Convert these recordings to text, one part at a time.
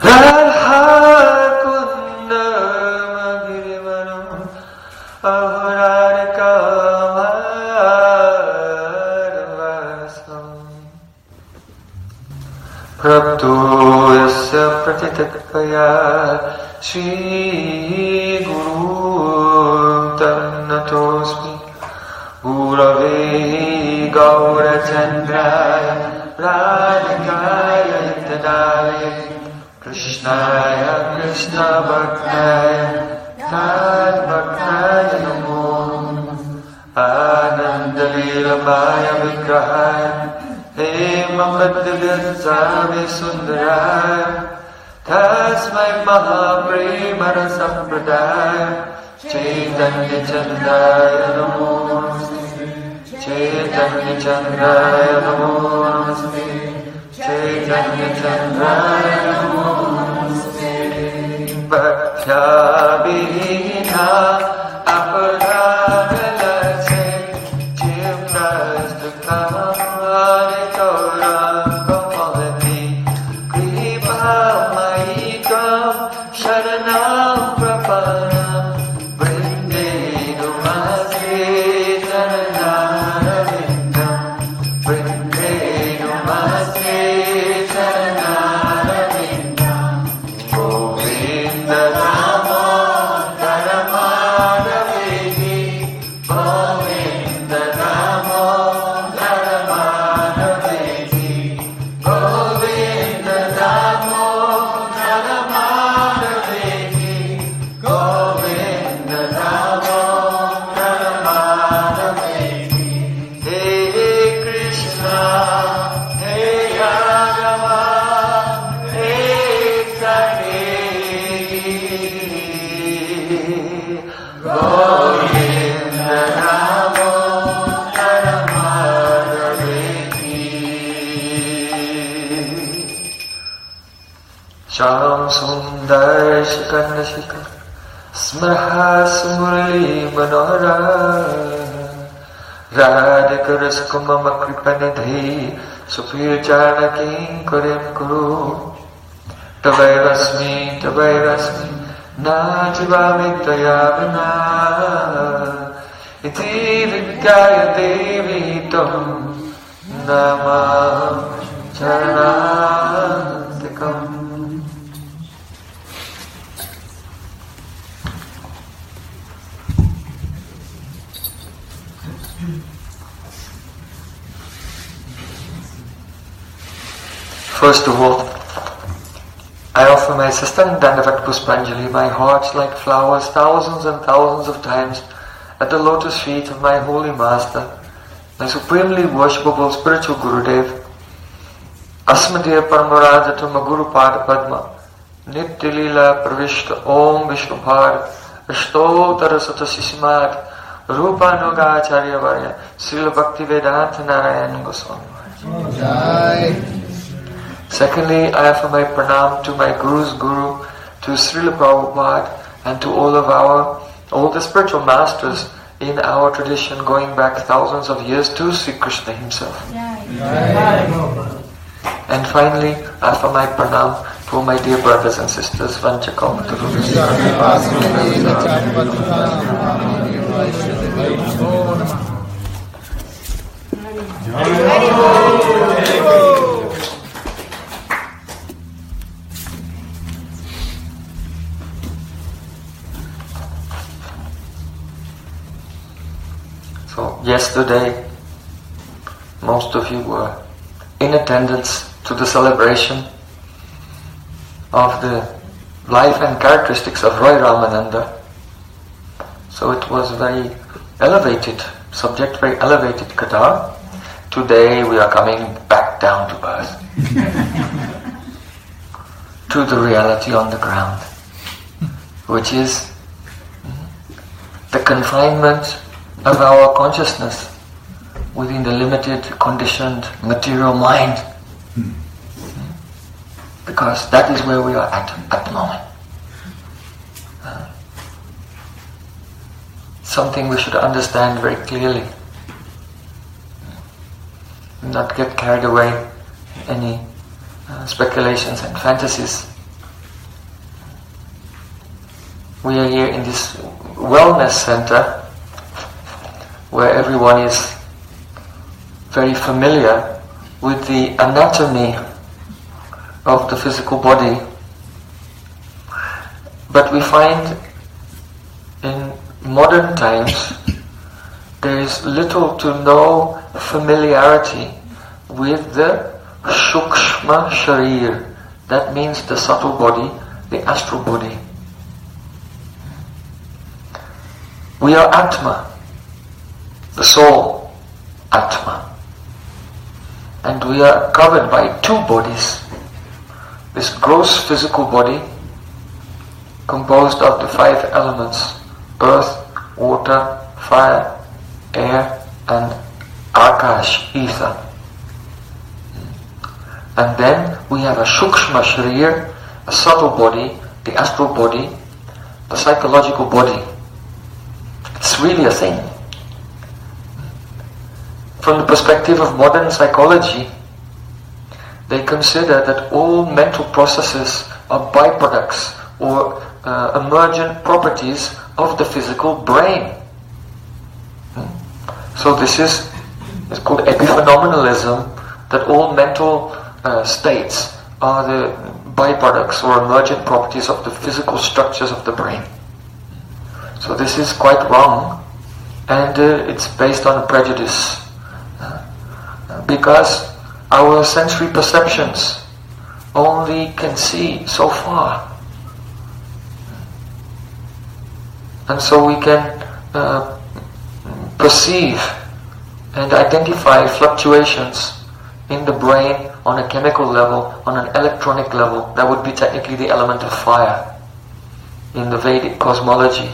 Radha Kunda Magirimanam Ahoradika Madhavasam Prabhu Yasya Pratitakaya Shri Guru Tannatosmi Gurave Gaurachandraya Radhikaya Tadaya Krishnaya Krishna Bhaktaya Tad Bhaktaya Namo Ananda Leelamaya Vigrahaya Hemamadivyatsavi Sundaraya Tasmai Mahapremara Sampradaya Chaitanya Chandaya Namo Chaitanya Chandaya Namo Namaste Chaitanya Chandaya Namo Namaste Bhaktya Vihina Aparadalache Chimnastakhamani Toram Kamahati Kripa Maikam Sharanam Prapanam Vrinde Numase Charanarvindam Vrinde Numase Charanarvindam Govinda Namo Dharamadavedi Govinda Namo Dharamadavedi Govinda Namo Dharamadavedi Govinda Namo Dharamadavedi Hey Krishna Hey Ragava Hey Sare Govinda Namo Dharamadavedi Shyam Sundar Shikanda Shikar Smraha Sumurli Manohara Radhika Raskumama Kripanidhi Supir Janaking Kurim Kuru Tavairasmi Na Jivamidaya Vina Iti Vidyaya Devi Tam Nama Charanantikam. First of all, I offer my Sastand Dandavat Puspanjali, my heart like flowers, thousands and thousands of times at the lotus feet of my holy master, my supremely worshipable spiritual Gurudev, Asmadya Paramarajatama Guru Pada Padma, Nitya Pravishta Om Vishnupad, Ashtotara Satasisimat, Rupa Nugacharya Varya, Srila Bhaktivedanta Narayan Goswami. Jai. Secondly, I offer my pranam to my Guru's Guru, to Srila Prabhupada, and to all the spiritual masters in our tradition going back thousands of years to Sri Krishna himself. And finally, I offer my pranam to my dear brothers and sisters, So yesterday, most of you were in attendance to the celebration of the life and characteristics of Roy Ramananda. So it was very elevated subject, very elevated Katha. Today we are coming back down to earth, to the reality on the ground, which is the confinement of our consciousness within the limited, conditioned, material mind. Because that is where we are at the moment. Something we should understand very clearly. Not get carried away in any speculations and fantasies. We are here in this wellness center where everyone is very familiar with the anatomy of the physical body. But we find in modern times there is little to no familiarity with the Shukshma Sharir. That means the subtle body, the astral body. We are Atma, the soul, Atma. And we are covered by two bodies. This gross physical body, composed of the 5 elements: earth, water, fire, air, and Akash, ether. And then we have a Shukshma Sharir, a subtle body, the astral body, the psychological body. It's really a thing. From the perspective of modern psychology, they consider that all mental processes are byproducts or emergent properties of the physical brain. So this is called epiphenomenalism, that all mental states are the byproducts or emergent properties of the physical structures of the brain. So this is quite wrong, and it's based on a prejudice, because our sensory perceptions only can see so far, and so we can perceive and identify fluctuations in the brain on a chemical level, on an electronic level. That would be technically the element of fire in the Vedic cosmology.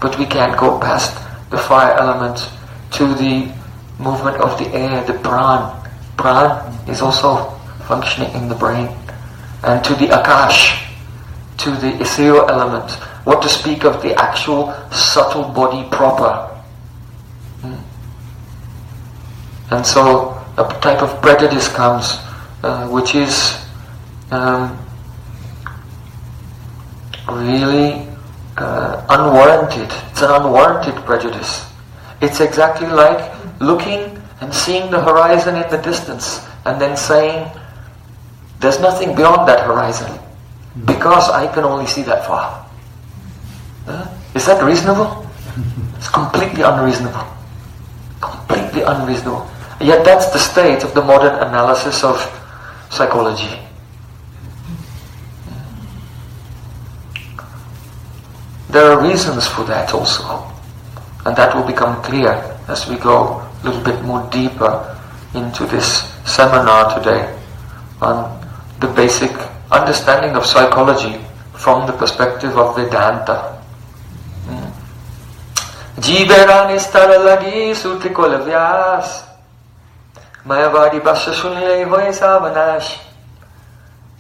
But we can't go past the fire element to the movement of the air, the pran. Pran is also functioning in the brain. And to the akash, to the ethereal element. What to speak of the actual subtle body proper. And so a type of prejudice comes, which is really unwarranted. It's an unwarranted prejudice. It's exactly like looking and seeing the horizon in the distance and then saying, there's nothing beyond that horizon because I can only see that far. Is that reasonable? It's completely unreasonable. Completely unreasonable. Yet that's the state of the modern analysis of psychology. There are reasons for that also, and that will become clear as we go a little bit more deeper into this seminar today on the basic understanding of psychology from the perspective of Vedanta. Jibera nistara lagi sutrikol vyas Mayavadi basha sunle hoye savanash.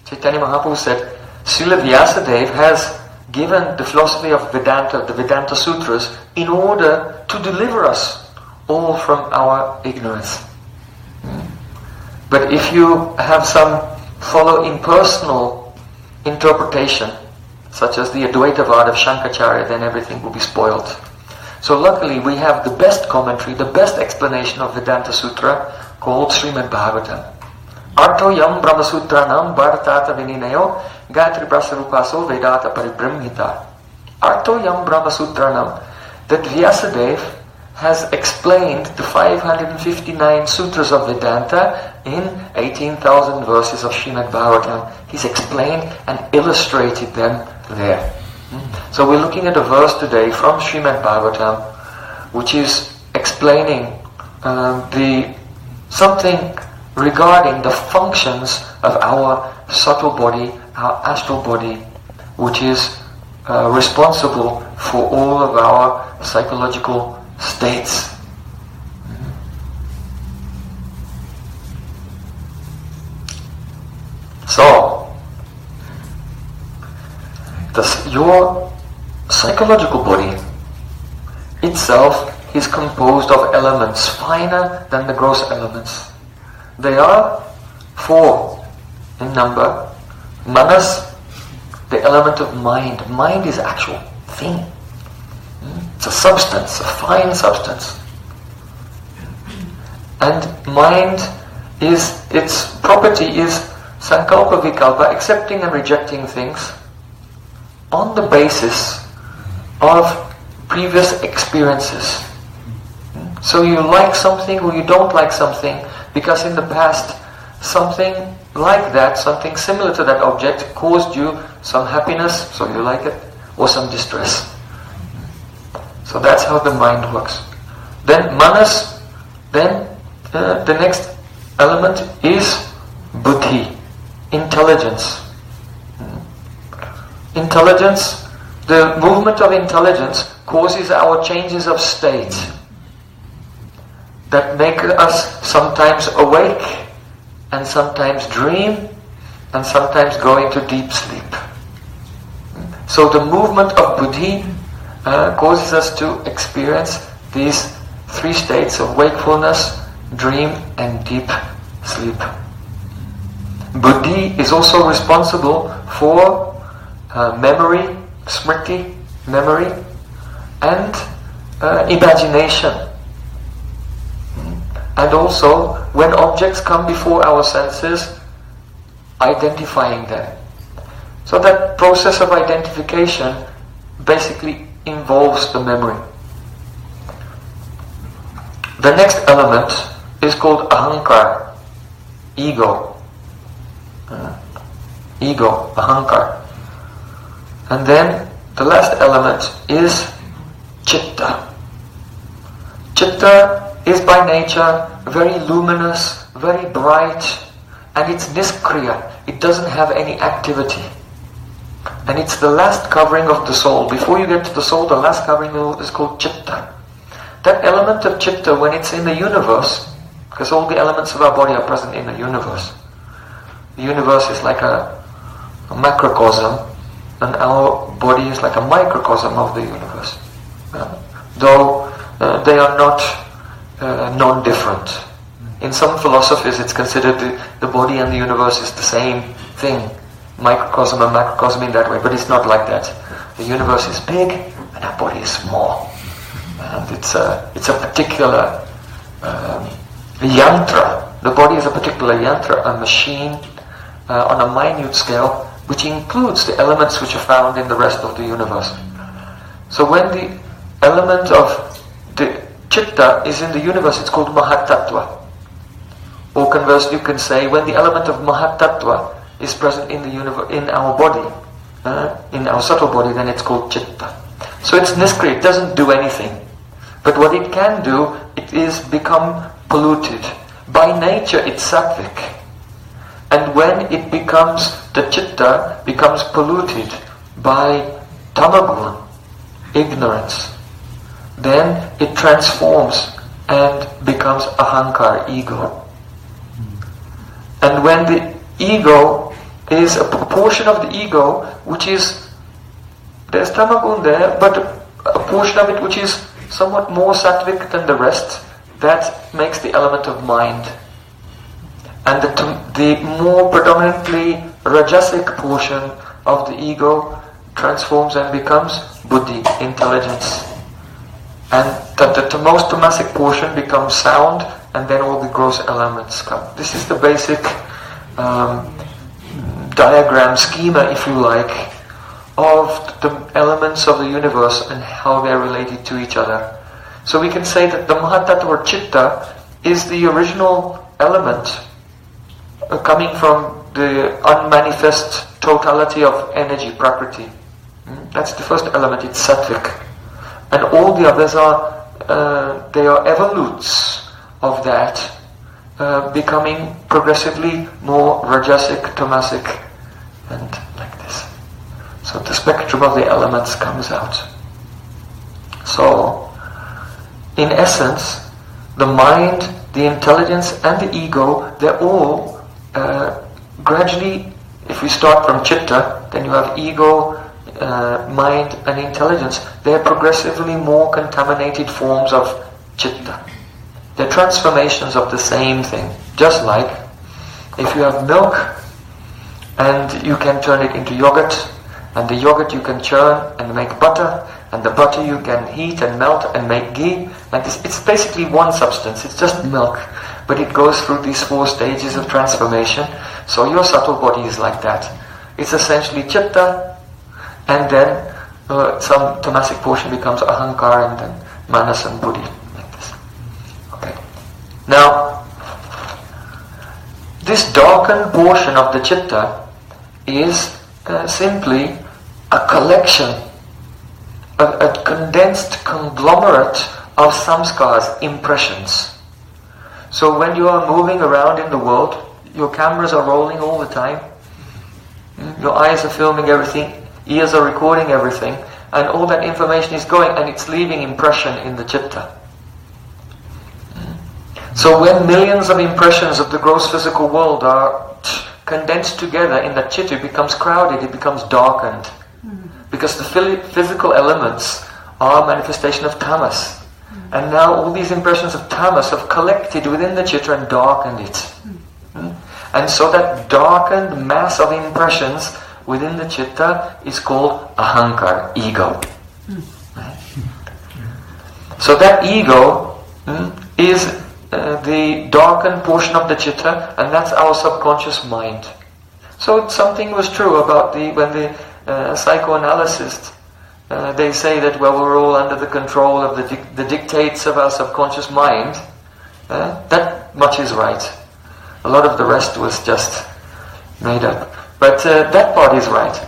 Chaitanya Mahaprabhu said, Srila Vyasadeva has given the philosophy of Vedanta, the Vedanta Sutras, in order to deliver us all from our ignorance. But if you have some follow impersonal interpretation, such as the Advaitavad of Shankaracharya, then everything will be spoiled. So luckily we have the best commentary, the best explanation of Vedanta Sutra called Srimad Bhagavatam. Artho yam brahma sutranam bhartata vininayo gatri prasarupaso vedata paribrahmita. Artho yam brahma sutranam, that Vyasadeva has explained the 559 sutras of Vedanta in 18,000 verses of Srimad Bhagavatam. He's explained and illustrated them there. So we're looking at a verse today from Srimad Bhagavatam, which is explaining something regarding the functions of our subtle body, our astral body, which is responsible for all of our psychological states. So, your psychological body itself is composed of elements finer than the gross elements. They are 4 in number. Manas, the element of mind. Mind is actual thing. It's a substance, a fine substance. And mind is, its property is sankalpa vikalpa, accepting and rejecting things on the basis of previous experiences. So you like something or you don't like something because in the past something like that, something similar to that object caused you some happiness, so you like it, or some distress. So that's how the mind works. Then manas, then the next element is buddhi, intelligence. Intelligence, the movement of intelligence causes our changes of state that make us sometimes awake and sometimes dream and sometimes go into deep sleep. So the movement of buddhi causes us to experience these three states of wakefulness, dream and deep sleep. Buddhi is also responsible for memory, smriti, memory, and imagination. And also, when objects come before our senses, identifying them. So that process of identification basically involves the memory. The next element is called ahankar, ego. Ego, ahankar. And then the last element is chitta. Chitta is by nature very luminous, very bright, and it's niskriya. It doesn't have any activity. And it's the last covering of the soul. Before you get to the soul, the last covering is called chitta. That element of chitta, when it's in the universe, because all the elements of our body are present in the universe. The universe is like a macrocosm, and our body is like a microcosm of the universe. Though they are not non-different. In some philosophies it's considered the body and the universe is the same thing. Microcosm and macrocosm in that way, but it's not like that. The universe is big and our body is small. And it's a particular yantra. The body is a particular yantra, a machine on a minute scale, which includes the elements which are found in the rest of the universe. So when the element of the chitta is in the universe, it's called mahatattva. Or conversely, you can say when the element of mahatattva is present in the universe, in our body, in our subtle body, then it's called chitta. So it's niskriya, it doesn't do anything. But what it can do, it is become polluted. By nature, it's sattvic. And when it becomes, the chitta becomes polluted by tamagun, ignorance, then it transforms and becomes ahankar, ego. And when the ego is a portion of the ego which is, there's tamagun there, but a portion of it which is somewhat more sattvic than the rest, that makes the element of mind. And the more predominantly rajasic portion of the ego transforms and becomes buddhi, intelligence. And the most tamasic portion becomes sound, and then all the gross elements come. This is the basic diagram, schema, if you like, of the elements of the universe and how they're related to each other. So we can say that the mahatattva or chitta is the original element coming from the unmanifest totality of energy, prakriti. That's the first element, it's sattvic. And all the others are, they are evolutes of that, becoming progressively more rajasic, tamasic, and like this. So the spectrum of the elements comes out. So, in essence, the mind, the intelligence, and the ego, they're all gradually, if we start from chitta, then you have ego, mind, and intelligence. They're progressively more contaminated forms of chitta. They're transformations of the same thing. Just like if you have milk and you can turn it into yogurt, and the yogurt you can churn and make butter, and the butter you can heat and melt and make ghee, and it's basically one substance, it's just milk, but it goes through these 4 stages of transformation. So your subtle body is like that. It's essentially chitta, and then some tamasic portion becomes ahankara, and then manas and buddhi, like this. Okay. Now, this darkened portion of the chitta is simply a collection, a condensed conglomerate of samskars, impressions. So when you are moving around in the world, your cameras are rolling all the time, your eyes are filming everything, ears are recording everything, and all that information is going and it's leaving impression in the chitta. So when millions of impressions of the gross physical world are condensed together in the chitta, it becomes crowded, it becomes darkened. Because the physical elements are a manifestation of tamas. And now all these impressions of tamas have collected within the chitta and darkened it. And so that darkened mass of impressions within the chitta is called ahankara, ego. So that ego is the darkened portion of the chitta, and that's our subconscious mind. So something was true about when the psychoanalysts, they say that, well, we're all under the control of the dictates of our subconscious mind. That much is right. A lot of the rest was just made up. But that part is right.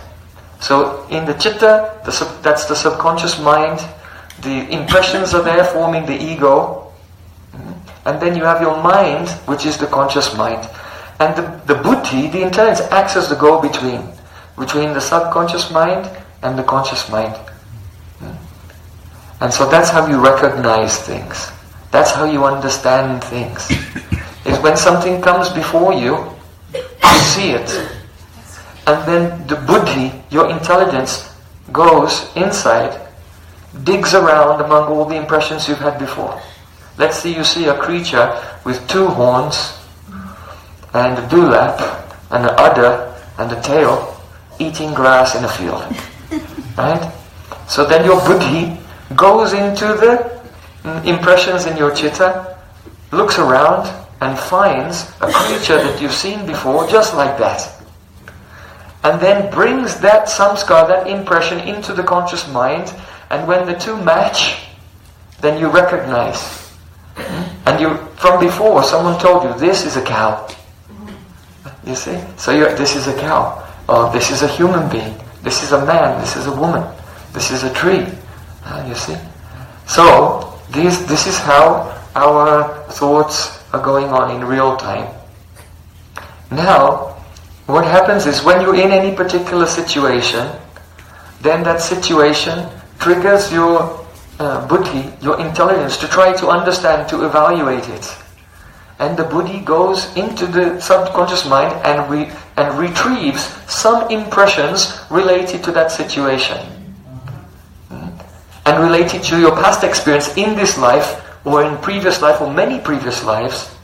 So in the chitta, that's the subconscious mind. The impressions are there forming the ego. And then you have your mind, which is the conscious mind. And the buddhi, the intelligence, acts as the go-between the subconscious mind and the conscious mind. And so that's how you recognize things. That's how you understand things. Is when something comes before you, you see it. And then the buddhi, your intelligence, goes inside, digs around among all the impressions you've had before. Let's say you see a creature with 2 horns, and a dewlap, and an udder, and a tail, eating grass in a field. Right? So then your buddhi goes into the impressions in your chitta, looks around, and finds a creature that you've seen before, just like that. And then brings that samskar, that impression, into the conscious mind, and when the 2 match, then you recognize. And from before, someone told you, this is a cow. You see? So this is a cow. Or this is a human being. This is a man. This is a woman. This is a tree. You see? So, this is how our thoughts are going on in real time. Now, what happens is when you're in any particular situation, then that situation triggers your buddhi, your intelligence, to try to understand, to evaluate it. And the buddhi goes into the subconscious mind and retrieves some impressions related to that situation. And related to your past experience in this life, or in previous life, or many previous lives.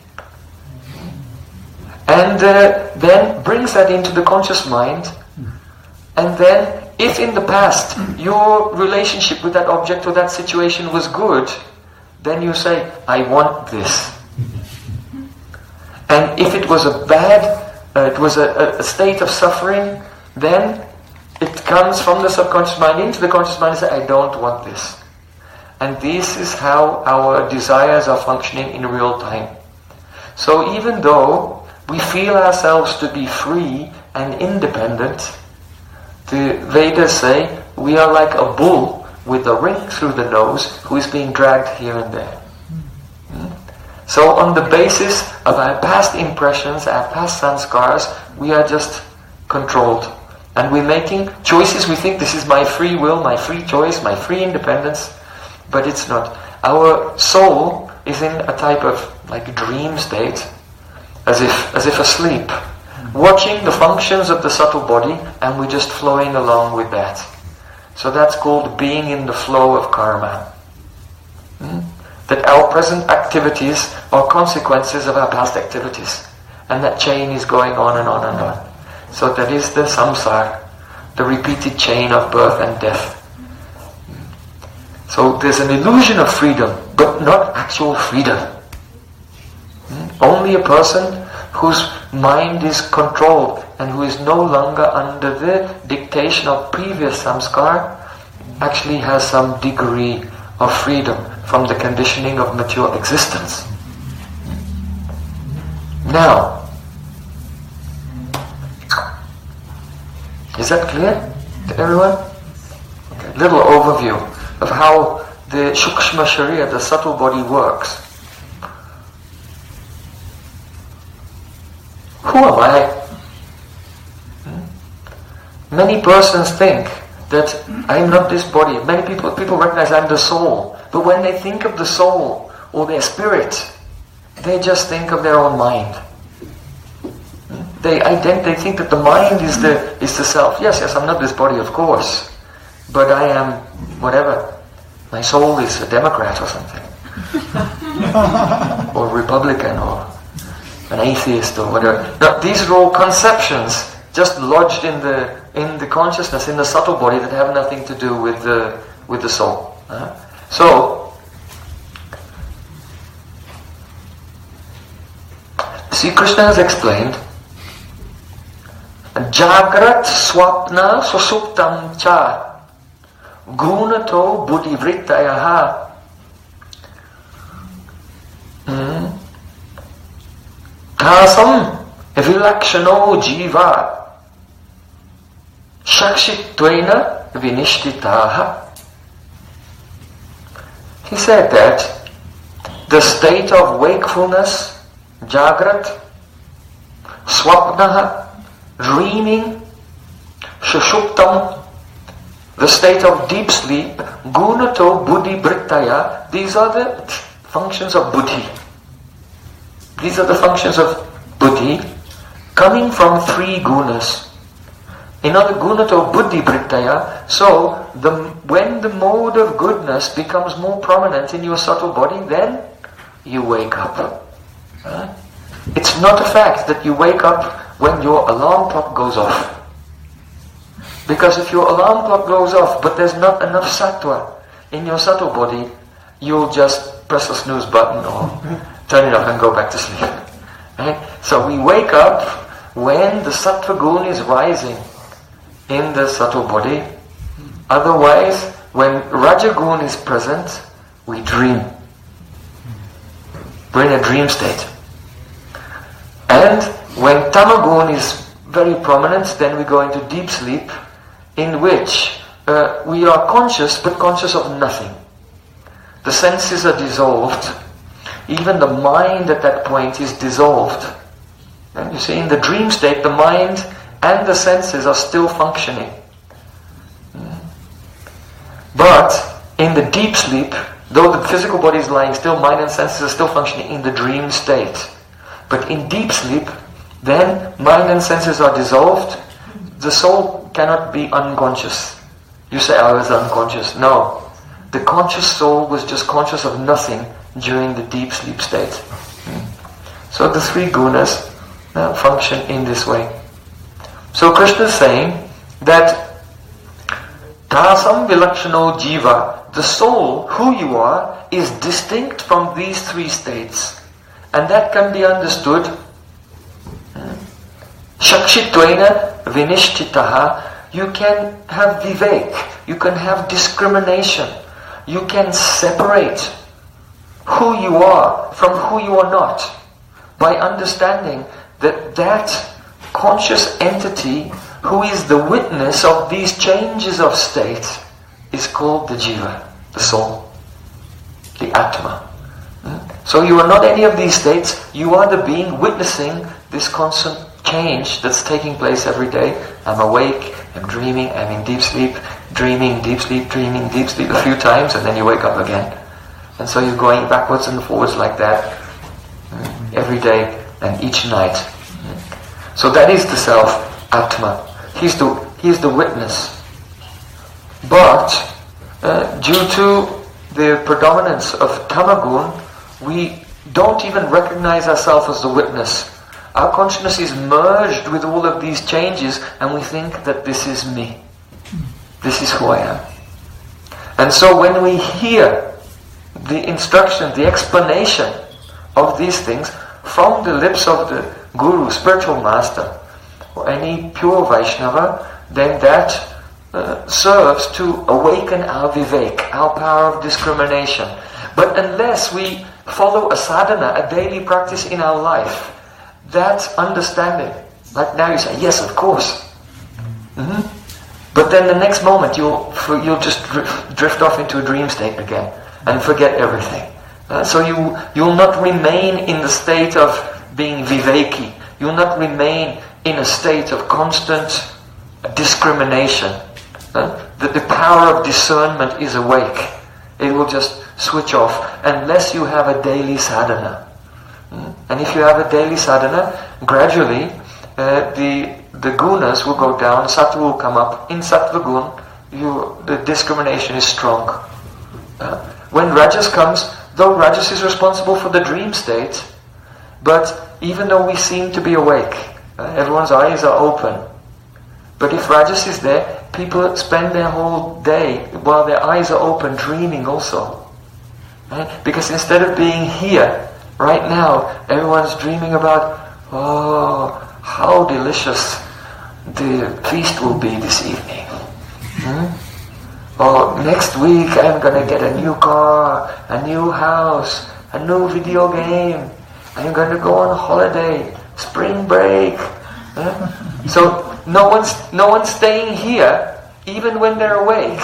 And then brings that into the conscious mind. And then, if in the past your relationship with that object or that situation was good, then you say, I want this. And if it was a state of suffering, then it comes from the subconscious mind into the conscious mind and say, I don't want this. And this is how our desires are functioning in real time. So even though we feel ourselves to be free and independent, the Vedas say we are like a bull with a ring through the nose who is being dragged here and there. So on the basis of our past impressions, our past sanskars, we are just controlled. And we're making choices. We think this is my free will, my free choice, my free independence. But it's not. Our soul is in a type of like dream state, as if asleep, watching the functions of the subtle body, and we're just flowing along with that. So that's called being in the flow of karma. That our present activities are consequences of our past activities. And that chain is going on and on and on. So that is the samsara, the repeated chain of birth and death. So there's an illusion of freedom, but not actual freedom. Only a person whose mind is controlled and who is no longer under the dictation of previous samskar actually has some degree of freedom from the conditioning of mature existence. Now, is that clear to everyone? Okay, little overview of how the Shukshma Sharira, the subtle body, works. Who am I? Many persons think that I am not this body. Many people recognize I am the soul. But when they think of the soul or their spirit, they just think of their own mind. They think that the mind is the self. Yes, I'm not this body, of course. But I am whatever. My soul is a Democrat or something. Or Republican or an atheist or whatever. Now, these are all conceptions just lodged in the consciousness, in the subtle body, that have nothing to do with the soul. So, see, Krishna has explained, Jagrat swapna susuptam cha gunato buddhivrittayaha. Tasam vilakshano jiva shakshittvena vinishtitaha. He said that the state of wakefulness, jagrat, swapnaha, dreaming, shushuptam, the state of deep sleep, gunato buddhi brittaya, these are the functions of buddhi. These are the functions of buddhi coming from three gunas. In other gunato buddhi brittaya, so when the mode of goodness becomes more prominent in your subtle body, then you wake up. It's not a fact that you wake up when your alarm clock goes off. Because if your alarm clock goes off but there's not enough sattva in your subtle body, you'll just press the snooze button or turn it off and go back to sleep. Right? So we wake up when the sattva gun is rising in the subtle body. Otherwise, when rajagun is present, we dream. We're in a dream state. And when tamagun is very prominent, then we go into deep sleep, in which we are conscious, but conscious of nothing. The senses are dissolved. Even the mind at that point is dissolved. And you see, in the dream state, the mind and the senses are still functioning. But in the deep sleep, though the physical body is lying still, mind and senses are still functioning in the dream state. But in deep sleep, then mind and senses are dissolved. The soul cannot be unconscious. You say, I was unconscious. No. The conscious soul was just conscious of nothing during the deep sleep state. So the three gunas function in this way. So Krishna is saying that Tasam vilakshano jiva, the soul, who you are, is distinct from these three states. And that can be understood. Shakshittvena vinishtitaha, you can have vivek, you can have discrimination, you can separate who you are from who you are not by understanding that conscious entity who is the witness of these changes of state is called the jiva, the soul, the atma. So you are not any of these states, you are the being witnessing this constant change that's taking place every day. I'm awake, I'm dreaming, I'm in deep sleep, dreaming, deep sleep, dreaming, deep sleep a few times, and then you wake up again. And so you're going backwards and forwards like that every day and each night. So that is the self, Atma. He's the witness. But due to the predominance of Tamagun, we don't even recognize ourselves as the witness. Our consciousness is merged with all of these changes, and we think that this is me. This is who I am. And so when we hear the instruction, the explanation of these things from the lips of the Guru, spiritual master, or any pure Vaishnava, then that serves to awaken our vivek, our power of discrimination. But unless we follow a sadhana, a daily practice in our life, that understanding, like now you say, yes, of course. But then the next moment you'll just drift off into a dream state again and forget everything. So you'll not remain in the state of being viveki. You'll not remain in a state of constant discrimination. The power of discernment is awake. It will just switch off unless you have a daily sadhana. And if you have a daily sadhana, gradually the gunas will go down, sattva will come up. In sattva gun, the discrimination is strong. When rajas comes, though rajas is responsible for the dream state, but even though we seem to be awake, everyone's eyes are open. But if rajas is there, people spend their whole day while their eyes are open dreaming also. Right? Because instead of being here, right now, everyone's dreaming about, oh, how delicious the feast will be this evening. Or next week I'm going to get a new car, a new house, a new video game. I'm going to go on holiday, spring break. So no one's staying here, even when they're awake.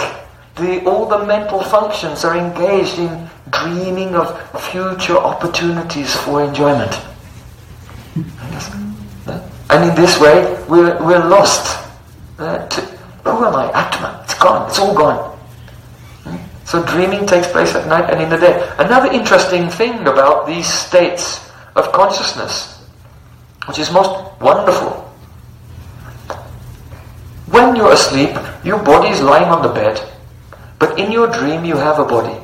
All the mental functions are engaged in dreaming of future opportunities for enjoyment. And in this way, we're lost. Who am I? Atman. It's gone. It's all gone. So dreaming takes place at night and in the day. Another interesting thing about these states of consciousness, which is most wonderful. When you're asleep, your body is lying on the bed, but in your dream you have a body.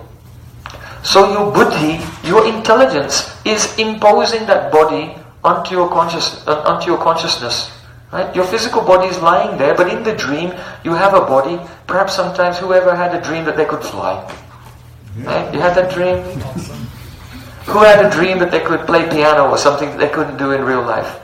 So your buddhi, your intelligence, is imposing that body onto your consciousness. Right? Your physical body is lying there, but in the dream you have a body. Perhaps sometimes whoever had a dream that they could fly. Right? You had that dream? Who had a dream that they could play piano or something that they couldn't do in real life?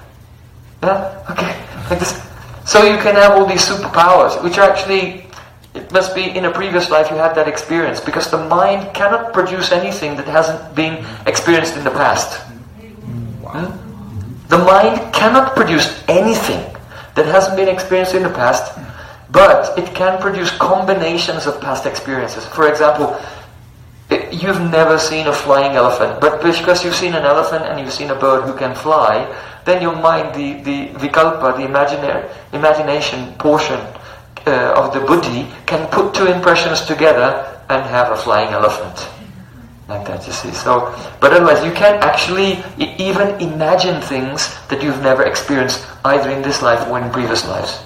Yeah? Okay. Like this. So you can have all these superpowers, which are actually, it must be in a previous life you had that experience, because the mind cannot produce anything that hasn't been experienced in the past. The mind cannot produce anything that hasn't been experienced in the past, but it can produce combinations of past experiences. For example, you've never seen a flying elephant, but because you've seen an elephant and you've seen a bird who can fly, then your mind, the vikalpa, the imagination portion of the buddhi, can put two impressions together and have a flying elephant. Like that, you see. So, but otherwise you can't actually even imagine things that you've never experienced either in this life or in previous lives.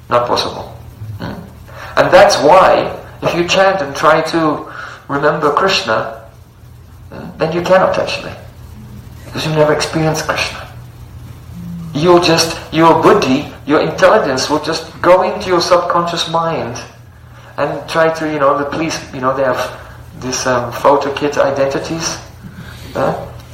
Not possible. And that's why if you chant and try to remember Krishna, then you cannot actually. Because you've never experienced Krishna. Your buddhi, your intelligence will just go into your subconscious mind and try to, the police, they have this photo kit identities,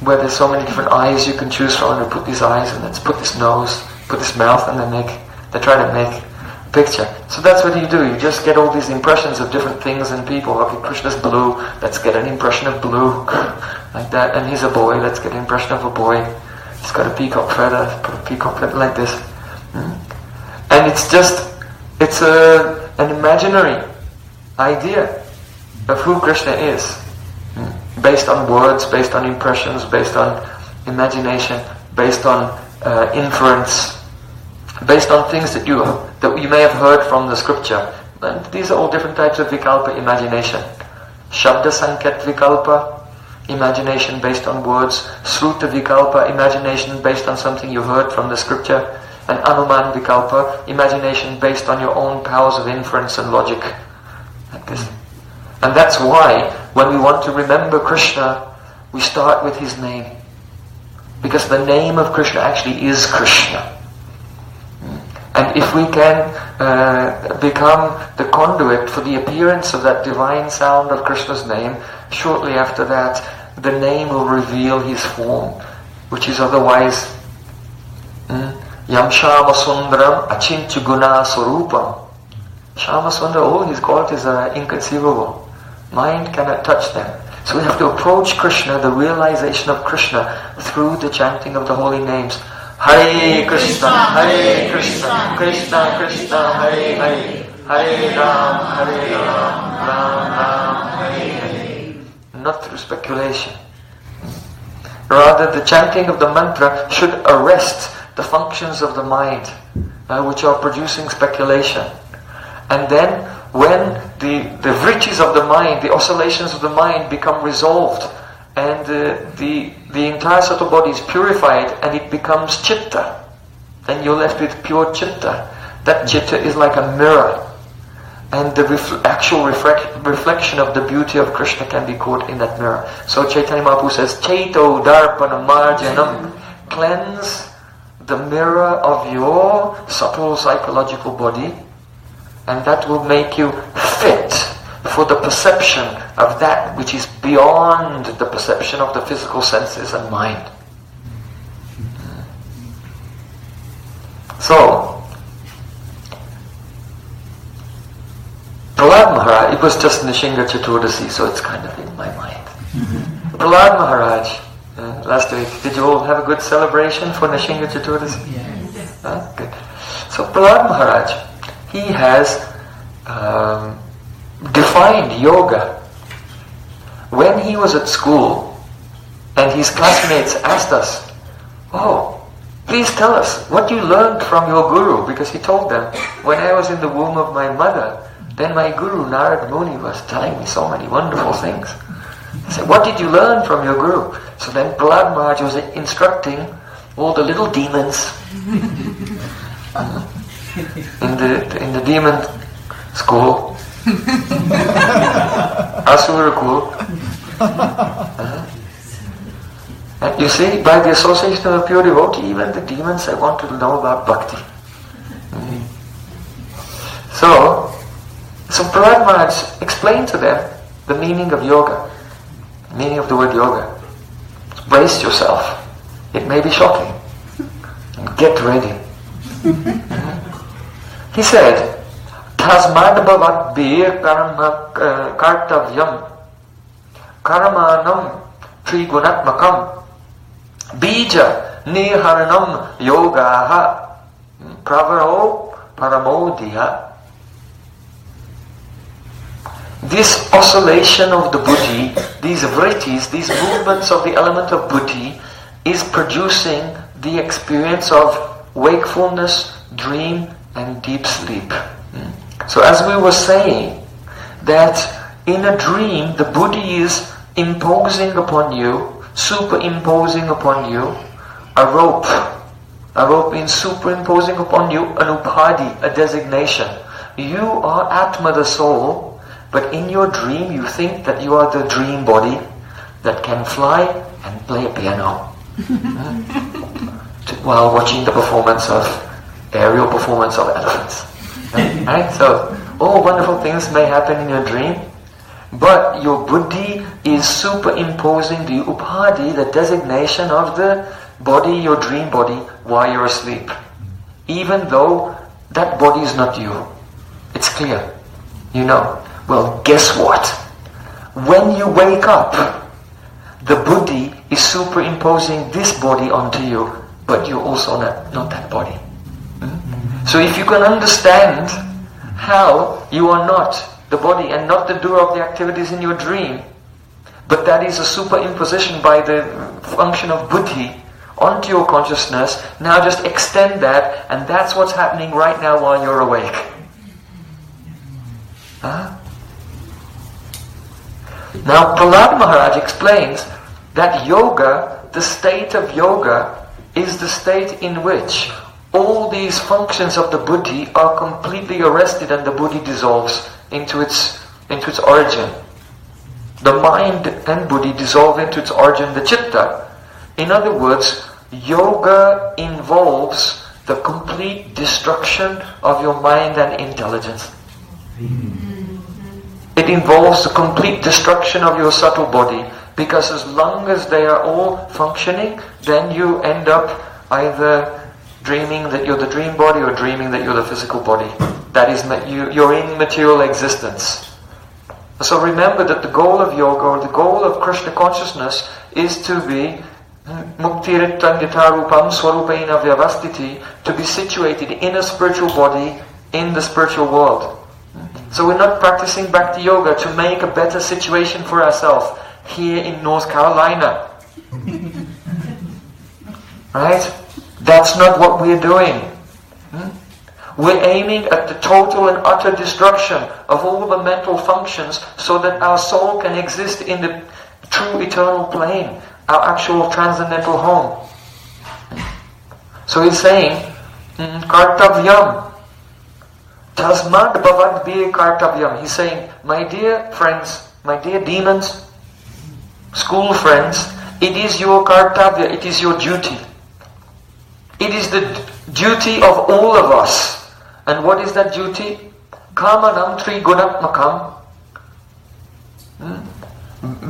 where there's so many different eyes you can choose from. They put these eyes and let's put this nose, put this mouth, and they try to make a picture. So that's what you do. You just get all these impressions of different things and people. Okay, Krishna's blue, let's get an impression of blue, like that. And he's a boy, let's get an impression of a boy. He's got a peacock feather, put a peacock feather like this. And it's an imaginary idea of who Krishna is, based on words, based on impressions, based on imagination, based on inference, based on things that you may have heard from the scripture. And these are all different types of vikalpa imagination. Shabda sanket vikalpa, imagination based on words. Sruta vikalpa, imagination based on something you heard from the scripture. And anuman vikalpa, imagination based on your own powers of inference and logic. Like this. And that's why when we want to remember Krishna, we start with his name. Because the name of Krishna actually is Krishna. And if we can become the conduit for the appearance of that divine sound of Krishna's name, shortly after that, the name will reveal his form, which is otherwise Yam Shama Sundaram Achintya Guna Sarupam. Shama Sundara, all his qualities are inconceivable. Mind cannot touch them. So we have to approach Krishna, the realization of Krishna, through the chanting of the holy names. Hare Krishna, Krishna Krishna, Hare Hare, Hare Ram, Ram Ram, Hare Hare. Not through speculation. Rather, the chanting of the mantra should arrest the functions of the mind, which are producing speculation. And then, when the vrittis of the mind, the oscillations of the mind become resolved, and the entire subtle body is purified, and it becomes chitta, then you're left with pure chitta. That chitta is like a mirror, and the actual reflection of the beauty of Krishna can be caught in that mirror. So Chaitanya Mahaprabhu says, Chaito darpana marjanam, cleanse the mirror of your subtle psychological body, and that will make you fit for the perception of that which is beyond the perception of the physical senses and mind. So, Prahlad Maharaj, it was just Nishinga Chaturdasi, so it's kind of in my mind. Prahlad Maharaj, last week, did you all have a good celebration for Nishinga Chaturdasi? Yes. Good. So Prahlad Maharaj, he has defined yoga. When he was at school and his classmates asked us, oh, please tell us what you learned from your guru, because he told them, when I was in the womb of my mother, then my guru Narad Muni was telling me so many wonderful things. He said, what did you learn from your guru? So then Prahlad Maharaj was instructing all the little demons in the demon school, Asura Kul. And you see, by the association of a pure devotee, even the demons want to know about bhakti. So Prahlad Maharaj explained to them the meaning of yoga, the meaning of the word yoga. Brace yourself. It may be shocking. Get ready. He said, Tasmad bhavat bir kartavyam karamanam trigunatmakam bija niharanam yogaha pravaro paramodiha. This oscillation of the buddhi, these vrittis, these movements of the element of buddhi, is producing the experience of wakefulness, dream, and deep sleep. So as we were saying, that in a dream the buddhi is imposing upon you, superimposing upon you a rope. A rope means superimposing upon you an upadhi, a designation. You are Atma, the soul, but in your dream you think that you are the dream body that can fly and play a piano while watching the aerial performance of elephants. Right? So, all wonderful things may happen in your dream, but your buddhi is superimposing the upadhi, the designation of the body, your dream body, while you're asleep. Even though that body is not you. It's clear. You know. Well, guess what? When you wake up, the buddhi is superimposing this body onto you, but you're also not that body. So if you can understand how you are not the body and not the doer of the activities in your dream, but that is a superimposition by the function of buddhi onto your consciousness, now just extend that, and that's what's happening right now while you're awake. Now Prahlad Maharaj explains that yoga, the state of yoga, is the state in which all these functions of the buddhi are completely arrested and the buddhi dissolves into its origin. The mind and buddhi dissolve into its origin, the chitta. In other words, yoga involves the complete destruction of your mind and intelligence. It involves the complete destruction of your subtle body, because as long as they are all functioning, then you end up either dreaming that you're the dream body or dreaming that you're the physical body. That is, you're in material existence. So remember that the goal of yoga, or the goal of Krishna consciousness, is to be muktirittanyatarupam swarupaina vyavastiti, to be situated in a spiritual body in the spiritual world. So we're not practicing Bhakti Yoga to make a better situation for ourselves here in North Carolina. Right? That's not what we're doing. We're aiming at the total and utter destruction of all the mental functions, so that our soul can exist in the true eternal plane, our actual transcendental home. So he's saying, kartavyam, tasmad bhavad bir kartavyam. He's saying, my dear friends, my dear demons, school friends, it is your kartavya, it is your duty. It is the duty of all of us. And what is that duty? Kamanam trigunatmakam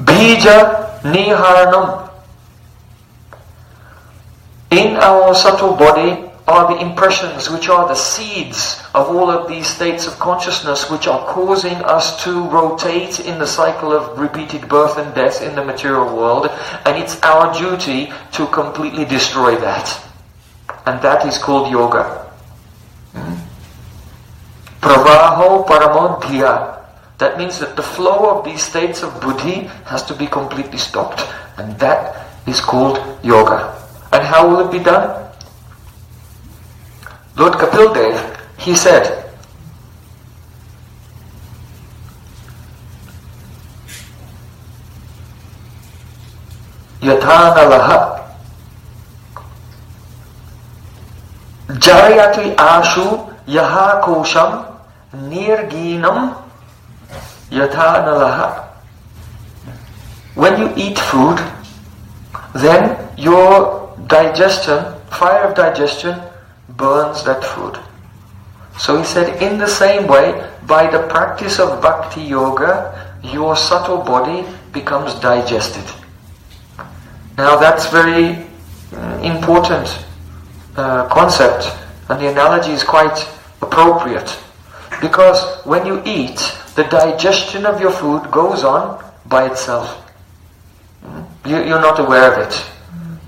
bija niharanam. In our subtle body are the impressions, which are the seeds of all of these states of consciousness, which are causing us to rotate in the cycle of repeated birth and death in the material world. And it's our duty to completely destroy that. And that is called yoga. Pravaho paramodhya. That means that the flow of these states of buddhi has to be completely stopped. And that is called yoga. And how will it be done? Lord Kapil Dev, he said, Yathanalaha Jarayati ashu yaha kosham nirginam yathanalaha. When you eat food, then your digestion, fire of digestion, burns that food. So he said, in the same way, by the practice of Bhakti Yoga, your subtle body becomes digested. Now that's very important concept, and the analogy is quite appropriate, because when you eat, the digestion of your food goes on by itself. You're not aware of it.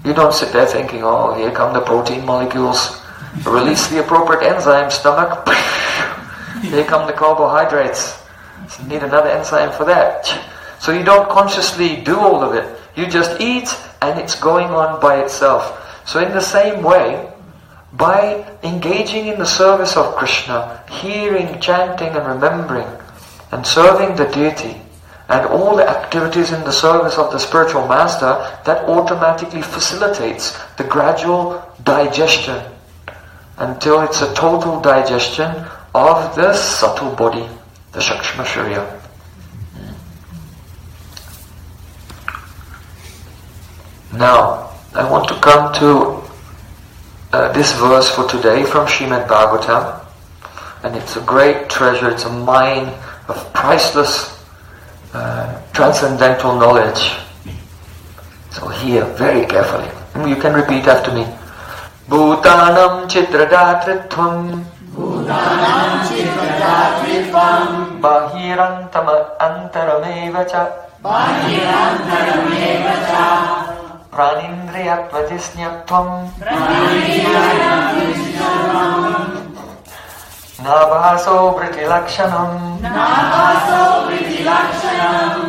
You don't sit there thinking, oh, here come the protein molecules, release the appropriate enzyme, stomach, here come the carbohydrates, need another enzyme for that. So you don't consciously do all of it. You just eat, and it's going on by itself. So in the same way, by engaging in the service of Krishna, hearing, chanting and remembering, and serving the deity, and all the activities in the service of the spiritual master, that automatically facilitates the gradual digestion until it's a total digestion of the subtle body, the Shakshma Sharya. Now, I want to come to this verse for today from Srimad Bhagavatam, and it's a great treasure, it's a mine of priceless transcendental knowledge. So hear very carefully. You can repeat after me. Bhutanam chitradatritvam Bhutanam chitradatritvam Bahirantam antaramevacha Bahirantaramevacha Pranindriyatvatisnyatvam Pranindriyatvatisnyatvam Nabhaso Vritilakṣanam Nabhaso Vritilakṣanam.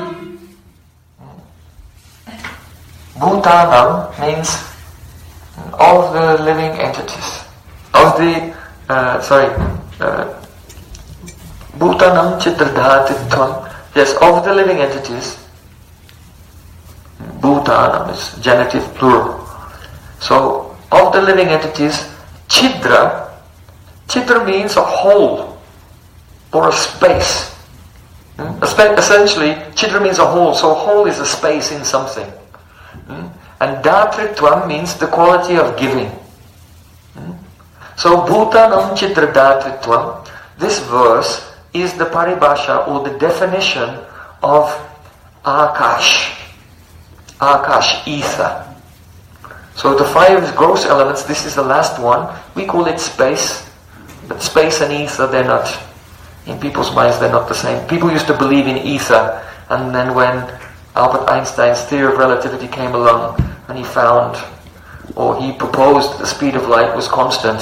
Bhutanam means of the living entities. Of the, Bhutanam chitradhatitvam. Yes, of the living entities. Bhutanam is genitive plural. So, of the living entities, chidra. Chidra means a hole or a space. Essentially, chidra means a hole. So a hole is a space in something. And Datritvam means the quality of giving. So Bhutanam Chitra Datritvam, this verse is the paribhasha or the definition of Akash. Akash, ether. So the 5 gross elements, this is the last one. We call it space. But space and ether, they're not, in people's minds, they're not the same. People used to believe in ether, and then when Albert Einstein's theory of relativity came along, and he found, or he proposed, the speed of light was constant,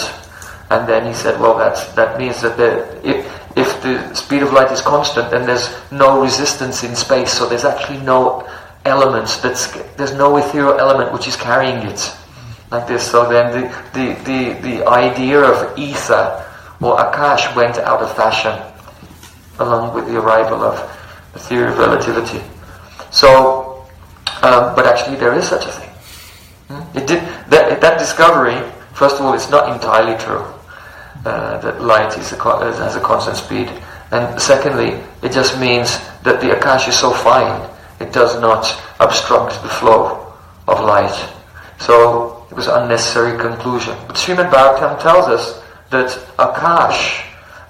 and then he said, well, that means that if the speed of light is constant, then there's no resistance in space, so there's actually no elements, there's no ethereal element which is carrying it, like this. So then the idea of ether or Akash went out of fashion along with the arrival of the theory of relativity. So, but actually there is such a thing. That discovery, first of all, it's not entirely true that light has a constant speed, and secondly, it just means that the Akash is so fine, it does not obstruct the flow of light. So it was an unnecessary conclusion. But Srimad Bhagavatam tells us that Akash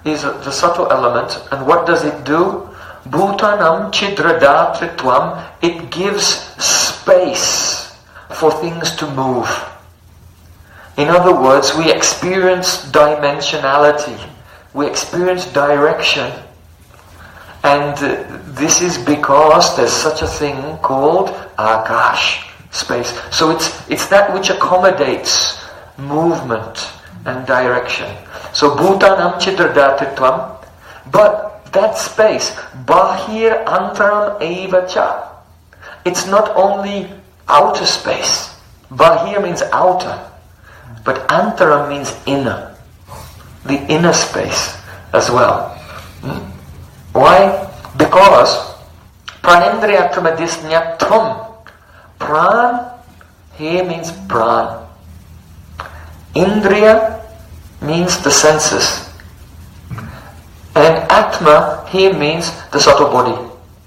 is the subtle element, and what does it do? Bhutanam Chidradhatritvam, it gives space for things to move. In other words, we experience dimensionality, we experience direction, and this is because there's such a thing called Akash, space. So it's that which accommodates movement and direction. So Bhutanam Chidradhatritvam, but that space, Bahir Antaram Eva Cha, it's not only outer space. Bahir means outer, but Antaram means inner, the inner space as well. Why? Because Pranendriyatramadisnyatvam, Pran here means Pran. Indriya means the senses. And Atma here means the subtle body.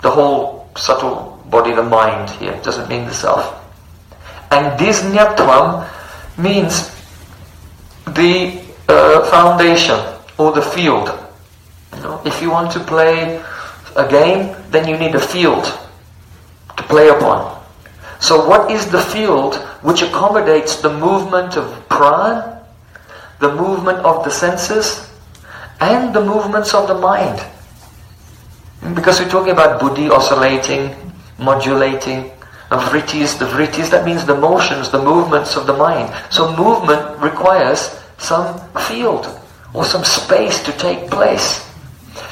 The whole subtle body, the mind here. It doesn't mean the self. And Disnyatvam means the foundation or the field. You know, if you want to play a game, then you need a field to play upon. So what is the field which accommodates the movement of Pran, the movement of the senses, and the movements of the mind? Because we're talking about buddhi oscillating, modulating, vrittis, the vrittis, that means the motions, the movements of the mind. So movement requires some field or some space to take place.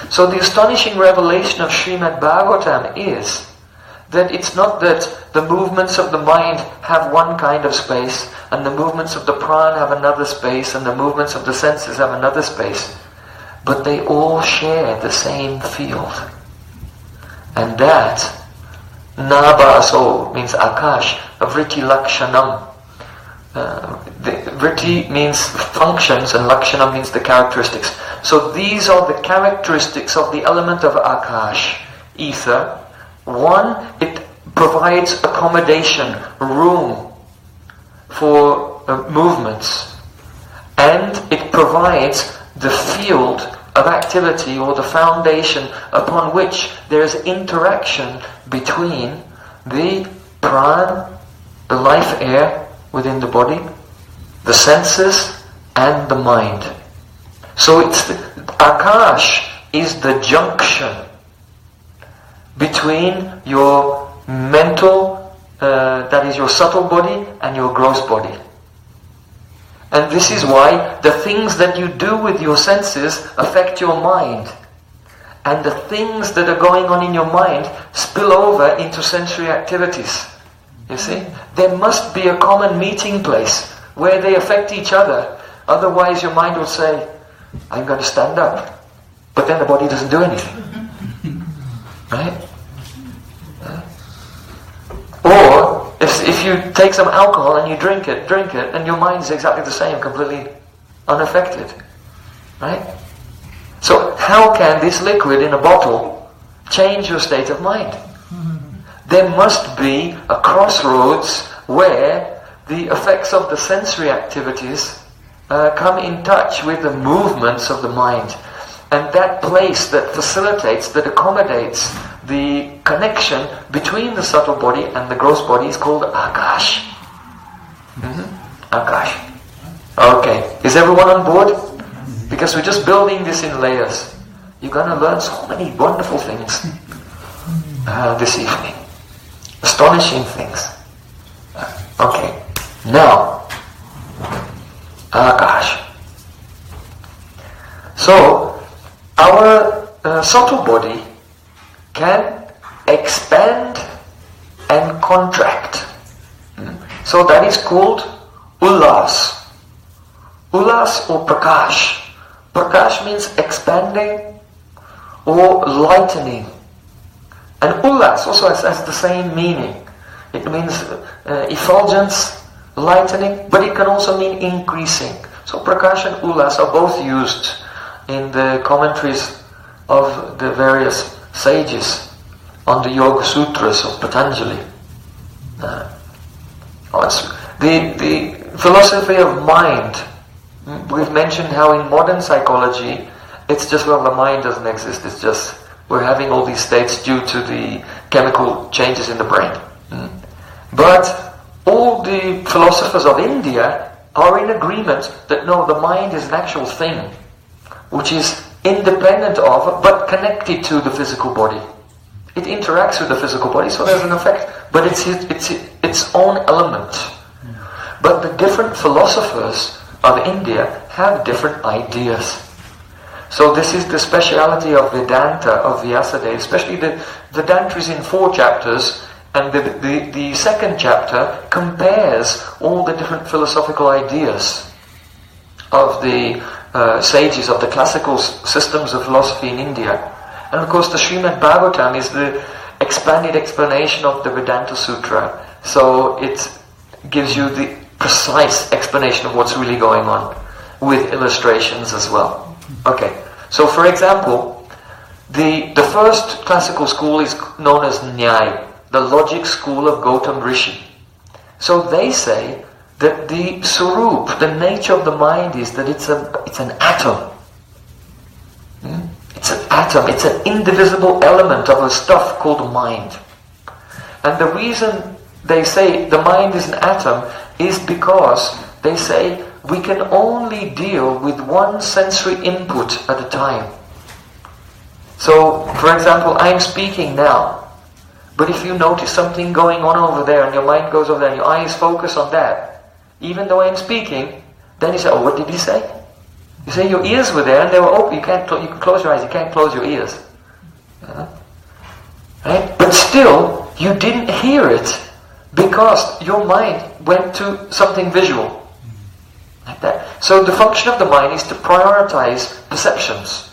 So the astonishing revelation of Srimad Bhagavatam is that it's not that the movements of the mind have one kind of space, and the movements of the pran have another space, and the movements of the senses have another space, but they all share the same field. And that Nabhaso means Akash, Vritti Lakshanam. Vritti means functions and Lakshanam means the characteristics. So these are the characteristics of the element of Akash, ether. One, it provides accommodation, room for movements, and it provides the field of activity or the foundation upon which there is interaction between the pran, the life air within the body, the senses, and the mind. So Akash is the junction between your mental, that is your subtle body, and your gross body. And this is why the things that you do with your senses affect your mind. And the things that are going on in your mind spill over into sensory activities. You see? There must be a common meeting place where they affect each other. Otherwise your mind will say, I'm going to stand up. But then the body doesn't do anything. Right? Or if you take some alcohol and you drink it, and your mind is exactly the same, completely unaffected. Right? So how can this liquid in a bottle change your state of mind? There must be a crossroads where the effects of the sensory activities come in touch with the movements of the mind. And that place that facilitates, that accommodates the connection between the subtle body and the gross body is called Akash. Akash. Okay, is everyone on board? Because we're just building this in layers. You're going to learn so many wonderful things this evening. Astonishing things. Okay, now, Akash. So, our subtle body can expand and contract. So that is called Ullas. Ullas or Prakash. Prakash means expanding or lightening. And Ullas also has the same meaning. It means effulgence, lightening, but it can also mean increasing. So Prakash and Ullas are both used in the commentaries of the various sages on the Yoga Sutras of Patanjali. The philosophy of mind, we've mentioned how in modern psychology it's just, well, the mind doesn't exist, it's just we're having all these states due to the chemical changes in the brain. But all the philosophers of India are in agreement that no, the mind is an actual thing which is independent of but connected to the physical body. It interacts with the physical body, so there's an effect, but it's its own element. But the different philosophers of India have different ideas. So this is the speciality of Vedanta, of Vyasadeva, especially the Vedanta is in 4 chapters, and the second chapter compares all the different philosophical ideas of the sages of the classical systems of philosophy in India. And of course the Srimad Bhagavatam is the expanded explanation of the Vedanta Sutra. So it gives you the precise explanation of what's really going on, with illustrations as well. Okay, so for example, the first classical school is known as Nyaya, the logic school of Gautam Rishi. So they say that the Surup, the nature of the mind is that it's an atom. It's an atom, it's an indivisible element of a stuff called mind. And the reason they say the mind is an atom is because they say we can only deal with one sensory input at a time. So, for example, I'm speaking now, but if you notice something going on over there and your mind goes over there and your eyes focus on that, even though I'm speaking, then you say, oh, what did he say? You say your ears were there and they were open. You can close your eyes, you can't close your ears. Right? But still, you didn't hear it because your mind went to something visual. Like that. So the function of the mind is to prioritize perceptions.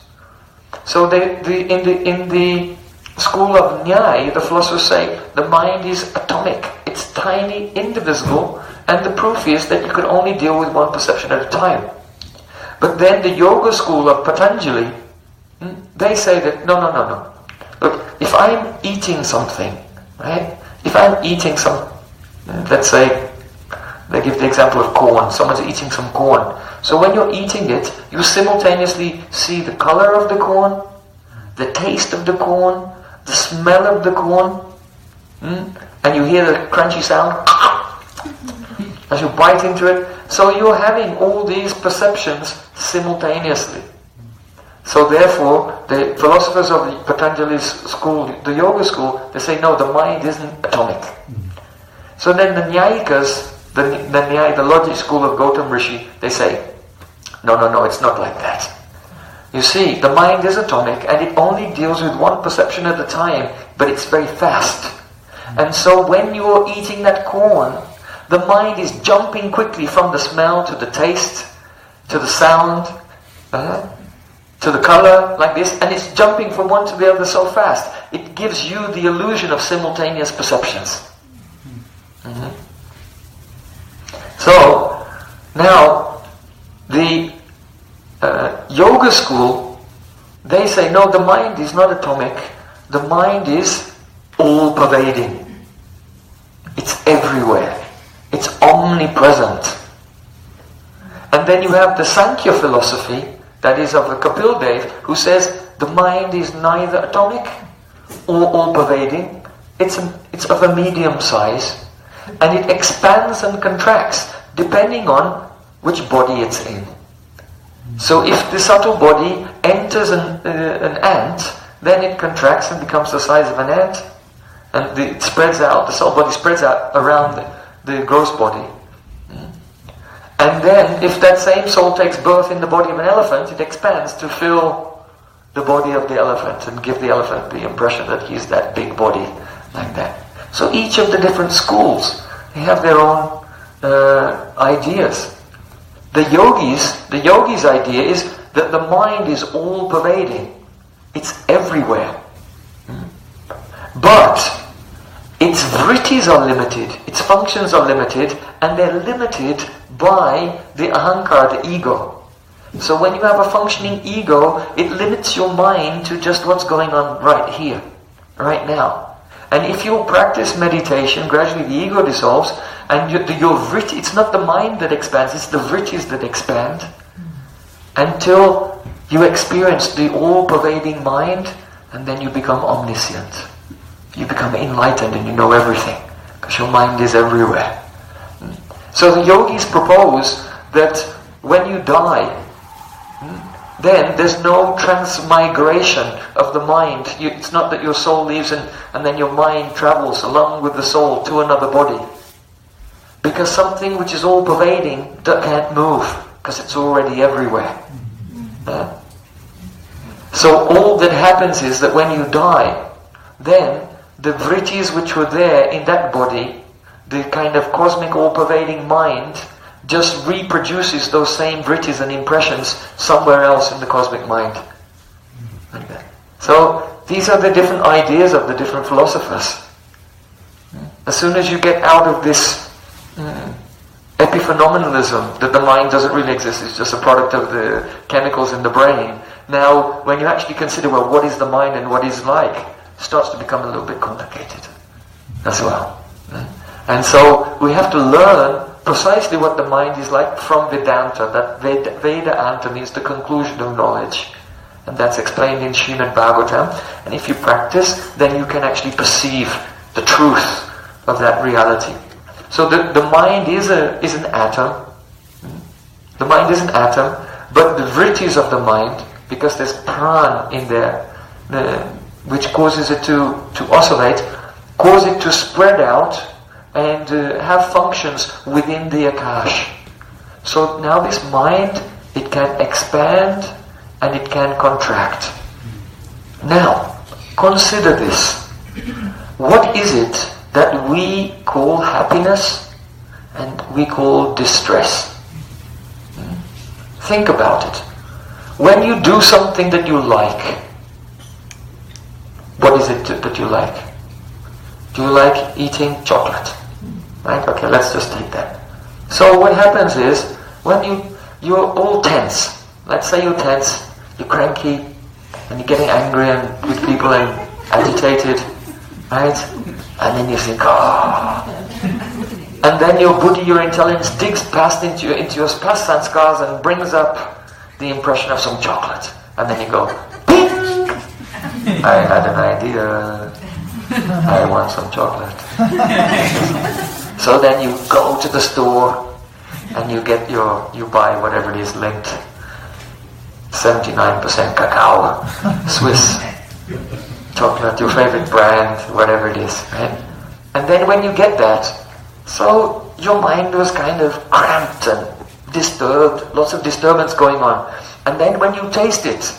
So in the school of Nyaya, the philosophers say the mind is atomic. It's tiny, indivisible, and the proof is that you can only deal with one perception at a time. But then the yoga school of Patanjali, they say that no. Look, if I'm eating something, right? If I'm eating some, let's say, they give the example of corn. Someone's eating some corn. So when you're eating it, you simultaneously see the color of the corn, the taste of the corn, the smell of the corn, and you hear the crunchy sound as you bite into it. So you're having all these perceptions simultaneously. So therefore, the philosophers of the Patanjali's school, the yoga school, they say, no, the mind isn't atomic. So then the Nyayikas, the Nyaya, the logic school of Gautam Rishi, they say, no, it's not like that. You see, the mind is atomic and it only deals with one perception at a time, but it's very fast. And so when you're eating that corn, the mind is jumping quickly from the smell to the taste, to the sound, to the color, like this, and it's jumping from one to the other so fast. It gives you the illusion of simultaneous perceptions. So, now, the yoga school, they say, no, the mind is not atomic. The mind is all-pervading. It's everywhere. It's omnipresent. And then you have the Sankhya philosophy, that is of the Kapil Dev, who says the mind is neither atomic or all-pervading. It's of a medium size, and it expands and contracts depending on which body it's in. So if the subtle body enters an ant, then it contracts and becomes the size of an ant, and it spreads out, the subtle body spreads out around the gross body. And then if that same soul takes birth in the body of an elephant, it expands to fill the body of the elephant and give the elephant the impression that he's that big body, like that. So each of the different schools, they have their own ideas. The yogi's idea is that the mind is all-pervading. It's everywhere. But its vrittis are limited, its functions are limited, and they're limited by the ahankara, the ego. So when you have a functioning ego, it limits your mind to just what's going on right here, right now. And if you practice meditation, gradually the ego dissolves, and your vritti, it's not the mind that expands, it's the vrittis that expand, until you experience the all-pervading mind, and then you become omniscient. You become enlightened and you know everything, because your mind is everywhere. So the yogis propose that when you die, then there's no transmigration of the mind. It's not that your soul leaves and then your mind travels along with the soul to another body. Because something which is all-pervading can't move, because it's already everywhere. So all that happens is that when you die, then the vrittis which were there in that body, the kind of cosmic all-pervading mind, just reproduces those same vrittis and impressions somewhere else in the cosmic mind. Like that. So these are the different ideas of the different philosophers. As soon as you get out of this epiphenomenalism, that the mind doesn't really exist, it's just a product of the chemicals in the brain. Now, when you actually consider, well, what is the mind and what is like, it starts to become a little bit complicated as well. And so we have to learn precisely what the mind is like from Vedanta. That Vedanta means the conclusion of knowledge. And that's explained in Srimad Bhagavatam. And if you practice, then you can actually perceive the truth of that reality. So the mind is an atom. The mind is an atom, but the vrittis of the mind, because there's pran in there, which causes it to oscillate, cause it to spread out and have functions within the akash. So now this mind, it can expand and it can contract. Now, consider this. What is it that we call happiness and we call distress? Think about it. When you do something that you like, what is it that you like? Do you like eating chocolate? Right? Okay, let's just take that. So what happens is, when you're all tense, let's say you're tense, you're cranky, and you're getting angry and with people and agitated, right? And then you think, and then your buddhi, your intelligence, digs past into your past sanskars and brings up the impression of some chocolate. And then you go, ping! I had an idea. I want some chocolate. So then you go to the store and you buy whatever it is, linked 79% cacao, Swiss chocolate, your favorite brand, whatever it is, right? And then when you get that, so your mind was kind of cramped and disturbed, lots of disturbance going on. And then when you taste it,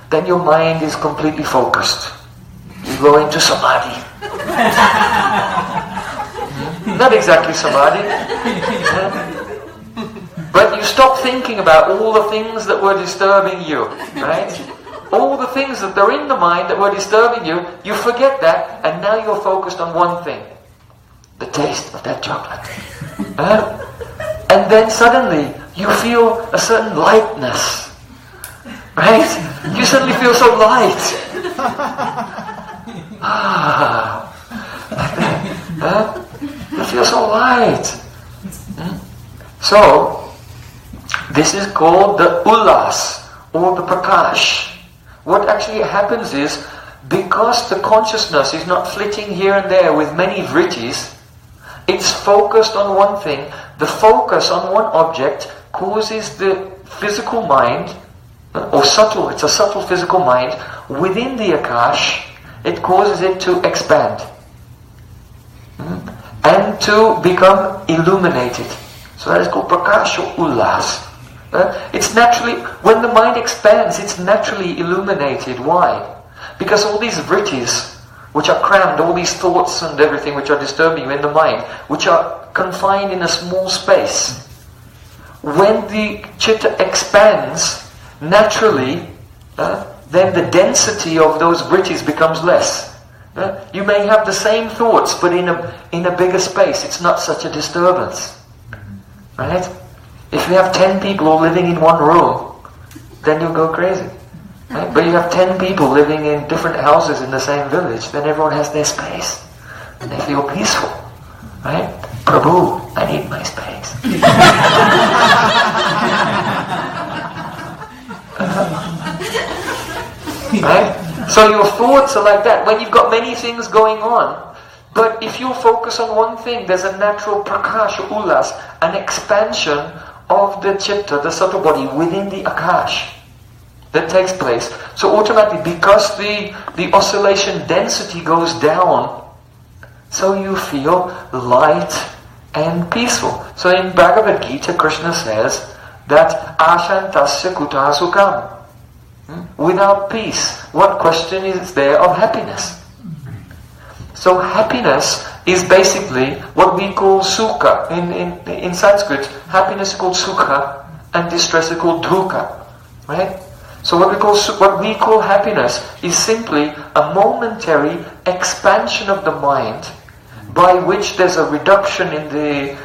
then your mind is completely focused. You go into samadhi. Not exactly samadhi. But you stop thinking about all the things that were disturbing you, right? All the things that are in the mind that were disturbing you, you forget that, and now you're focused on one thing. The taste of that chocolate. And then suddenly, you feel a certain lightness. Right? You suddenly feel so light. You feel so light. So, this is called the Ullas or the Prakash. What actually happens is, because the consciousness is not flitting here and there with many vrittis, it's focused on one thing. The focus on one object causes the physical mind, or subtle, it's a subtle physical mind, within the Akash, it causes it to expand and to become illuminated. So that is called Prakash or Ullas. It's naturally, when the mind expands, it's naturally illuminated. Why? Because all these vrittis, which are crammed, all these thoughts and everything which are disturbing you in the mind, which are confined in a small space, when the chitta expands, naturally, then the density of those vrittis becomes less. You may have the same thoughts, but in a bigger space. It's not such a disturbance. Right? If you have 10 people all living in one room, then you'll go crazy. Right? But you have 10 people living in different houses in the same village, then everyone has their space. And they feel peaceful. Right? Prabhu, I need my space. Right? So your thoughts are like that. When you've got many things going on, but if you focus on one thing, there's a natural prakash, ullas, an expansion of the chitta, the subtle body, within the akash that takes place. So automatically, because the oscillation density goes down, so you feel light and peaceful. So in Bhagavad Gita, Krishna says that ashantasya kuta sukam. Without peace, what question is there of happiness? So happiness is basically what we call sukha. In Sanskrit, happiness is called sukha and distress is called dukkha. Right? So what we call happiness is simply a momentary expansion of the mind by which there's a reduction in the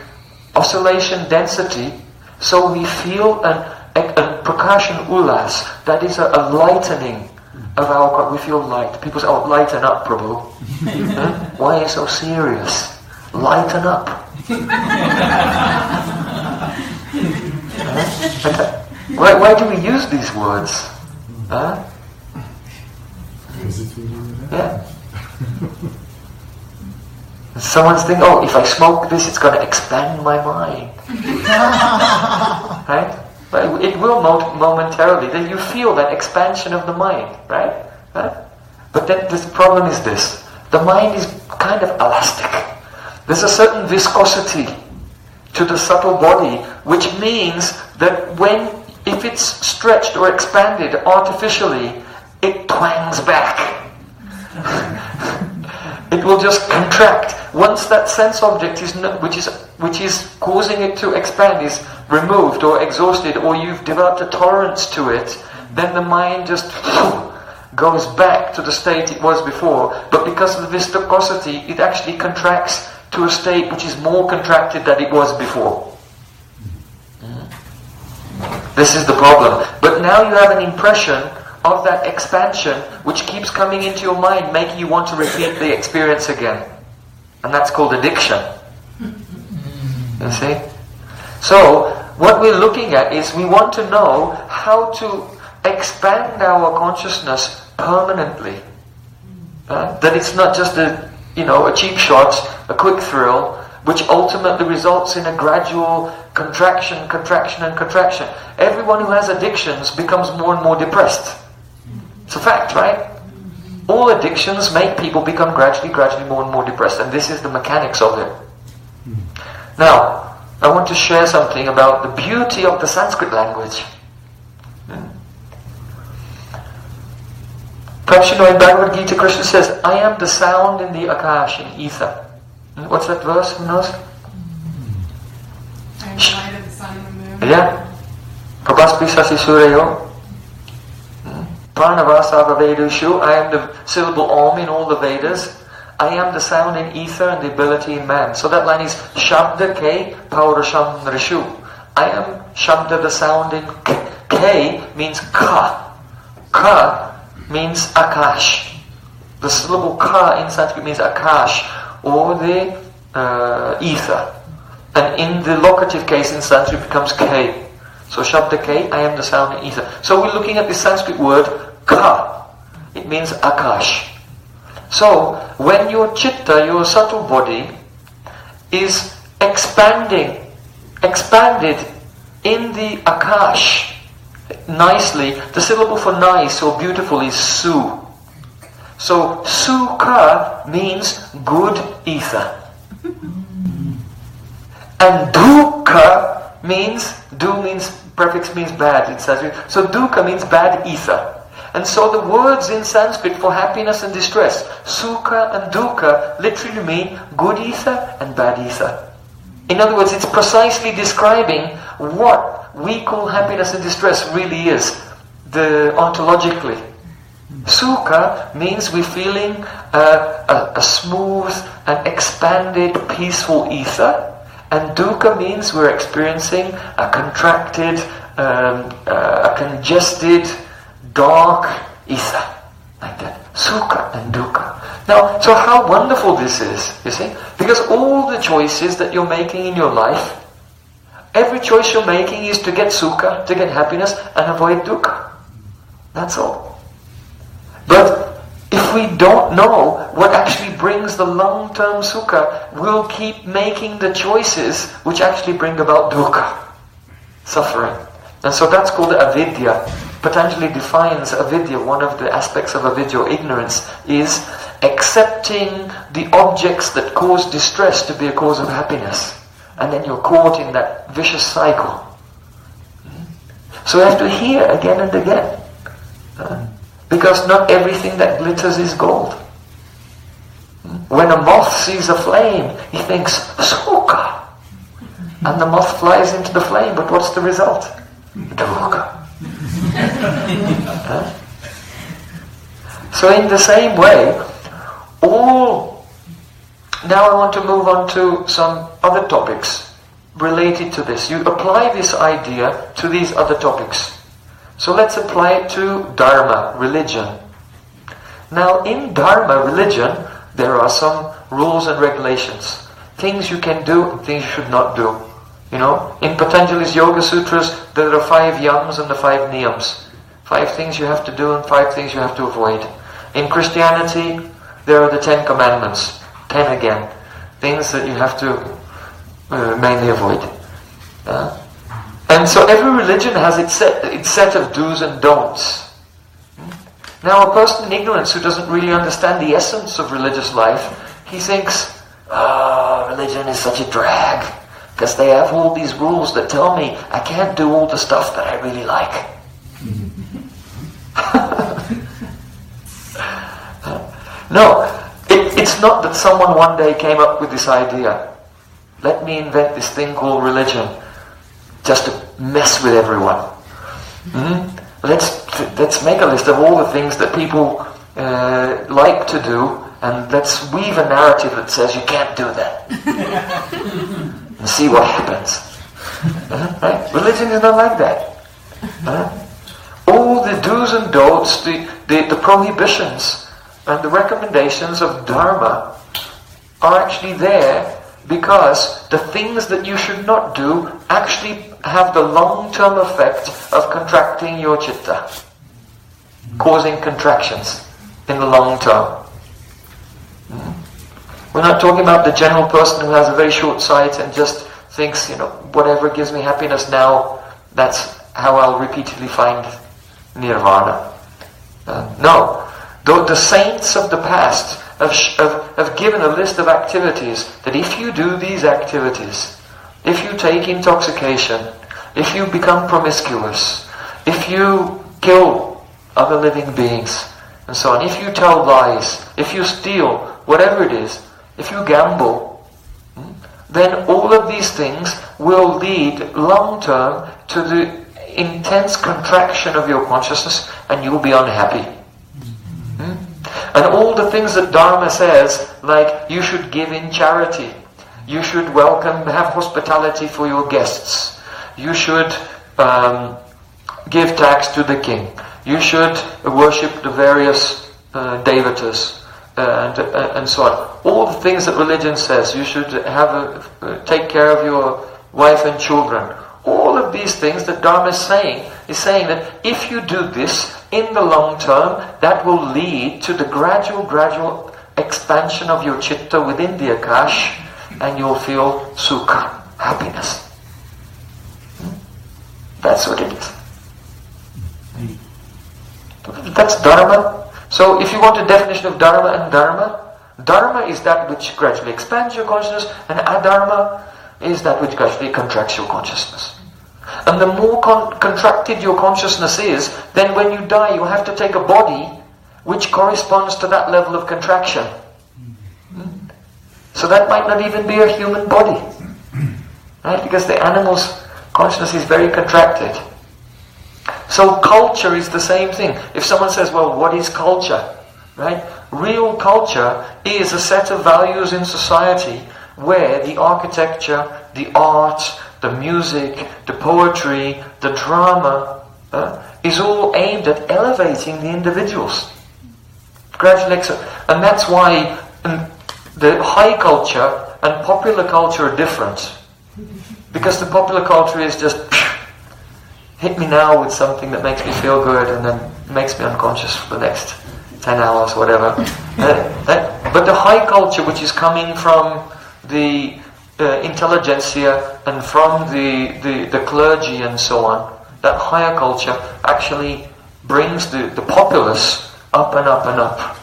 oscillation density, so we feel a prakashan ullas, that is a lightening of our, we feel light. People say, oh, lighten up, Prabhu. Why are you so serious? Lighten up. Why do we use these words? Yeah. Someone's thinking, oh, if I smoke this, it's going to expand my mind. Right? But it will momentarily. Then you feel that expansion of the mind, right? But then the problem is this. The mind is kind of elastic. There's a certain viscosity to the subtle body, which means that if it's stretched or expanded artificially, it twangs back. It will just contract. Once that sense object which is causing it to expand is removed or exhausted, or you've developed a tolerance to it, then the mind just goes back to the state it was before. But because of the viscosity, it actually contracts to a state which is more contracted than it was before. This is the problem. But now you have an impression of that expansion which keeps coming into your mind, making you want to repeat the experience again. And that's called addiction. You see? So, what we're looking at is we want to know how to expand our consciousness permanently. That it's not just a cheap shot, a quick thrill, which ultimately results in a gradual contraction. Everyone who has addictions becomes more and more depressed. It's a fact, right? All addictions make people become gradually more and more depressed, and this is the mechanics of it. Now, I want to share something about the beauty of the Sanskrit language. Perhaps you know in Bhagavad Gita, Krishna says, I am the sound in the akash, in ether. What's that verse? Who knows? I am the light of the sun and the moon. Yeah. Prabhaspi sasi sureyo. Pranavasava Vedushu. I am the syllable Om in all the Vedas. I am the sound in ether and the ability in man. So that line is Shabda K Paurasham Rishu. I am Shabda, the sound in K. K means Ka. Ka means Akash. The syllable Ka in Sanskrit means Akash, or the ether. And in the locative case in Sanskrit it becomes K. So Shabda K, I am the sound in ether. So we're looking at the Sanskrit word Ka. It means Akash. So when your chitta, your subtle body, is expanded in the Akash, nicely, the syllable for nice or beautiful is Su. So Sukha means good ether. And Dukkha means, prefix means bad in Sanskrit. So Dukkha means bad ether. And so the words in Sanskrit for happiness and distress, Sukha and Dukkha, literally mean good ether and bad ether. In other words, it's precisely describing what we call happiness and distress really is, ontologically. Sukha means we're feeling a smooth and expanded, peaceful ether. And dukkha means we're experiencing a contracted, a congested, dark ether. Like that. Sukha and dukkha. Now, so how wonderful this is, you see? Because all the choices that you're making in your life, every choice you're making is to get sukha, to get happiness, and avoid dukkha. That's all. But if we don't know what actually brings the long-term sukha, we'll keep making the choices which actually bring about dukkha, suffering. And so that's called avidya. Patanjali defines avidya, one of the aspects of avidya, or ignorance, is accepting the objects that cause distress to be a cause of happiness. And then you're caught in that vicious cycle. So you have to hear again and again. Because not everything that glitters is gold. When a moth sees a flame, he thinks, sukha. And the moth flies into the flame, but what's the result? Dukkha. So in the same way, now I want to move on to some other topics related to this. You apply this idea to these other topics. So let's apply it to dharma, religion. Now in dharma, religion, there are some rules and regulations. Things you can do and things you should not do. You know, in Patanjali's Yoga Sutras, there are 5 yams and the 5 niyams. 5 things you have to do and 5 things you have to avoid. In Christianity, there are the 10 commandments. 10 again. Things that you have to mainly avoid. And so every religion has its set of do's and don'ts. Now a person in ignorance who doesn't really understand the essence of religious life, he thinks, religion is such a drag, because they have all these rules that tell me I can't do all the stuff that I really like. No, it's not that someone one day came up with this idea. Let me invent this thing called religion, just to mess with everyone. Let's make a list of all the things that people like to do, and let's weave a narrative that says you can't do that. And see what happens. Right? Religion is not like that. All the do's and don'ts, the prohibitions and the recommendations of dharma are actually there because the things that you should not do actually have the long-term effect of contracting your chitta, causing contractions in the long term. We're not talking about the general person who has a very short sight and just thinks, whatever gives me happiness now, that's how I'll repeatedly find nirvana. No. The saints of the past have given a list of activities that if you do these activities, if you take intoxication, if you become promiscuous, if you kill other living beings, and so on, if you tell lies, if you steal, whatever it is, if you gamble, then all of these things will lead long-term to the intense contraction of your consciousness, and you will be unhappy. And all the things that Dharma says, like you should give in charity, you should have hospitality for your guests, you should give tax to the king, you should worship the various devatas, and so on. All the things that religion says, you should take care of your wife and children. All of these things that Dharma is saying that if you do this, in the long term, that will lead to the gradual expansion of your chitta within the Akash, and you'll feel sukha, happiness. That's what it is. That's Dharma. So if you want a definition of Dharma and Dharma is that which gradually expands your consciousness, and Adharma is that which gradually contracts your consciousness. And the more contracted your consciousness is, then when you die you have to take a body which corresponds to that level of contraction. So that might not even be a human body. Right? Because the animal's consciousness is very contracted. So culture is the same thing. If someone says, well, what is culture? Right? Real culture is a set of values in society where the architecture, the art, the music, the poetry, the drama is all aimed at elevating the individuals. Gradually, and that's why the high culture and popular culture are different. Because the popular culture is just hit me now with something that makes me feel good and then makes me unconscious for the next 10 hours, whatever. But the high culture, which is coming from the intelligentsia and from the clergy and so on, that higher culture actually brings the populace up and up and up.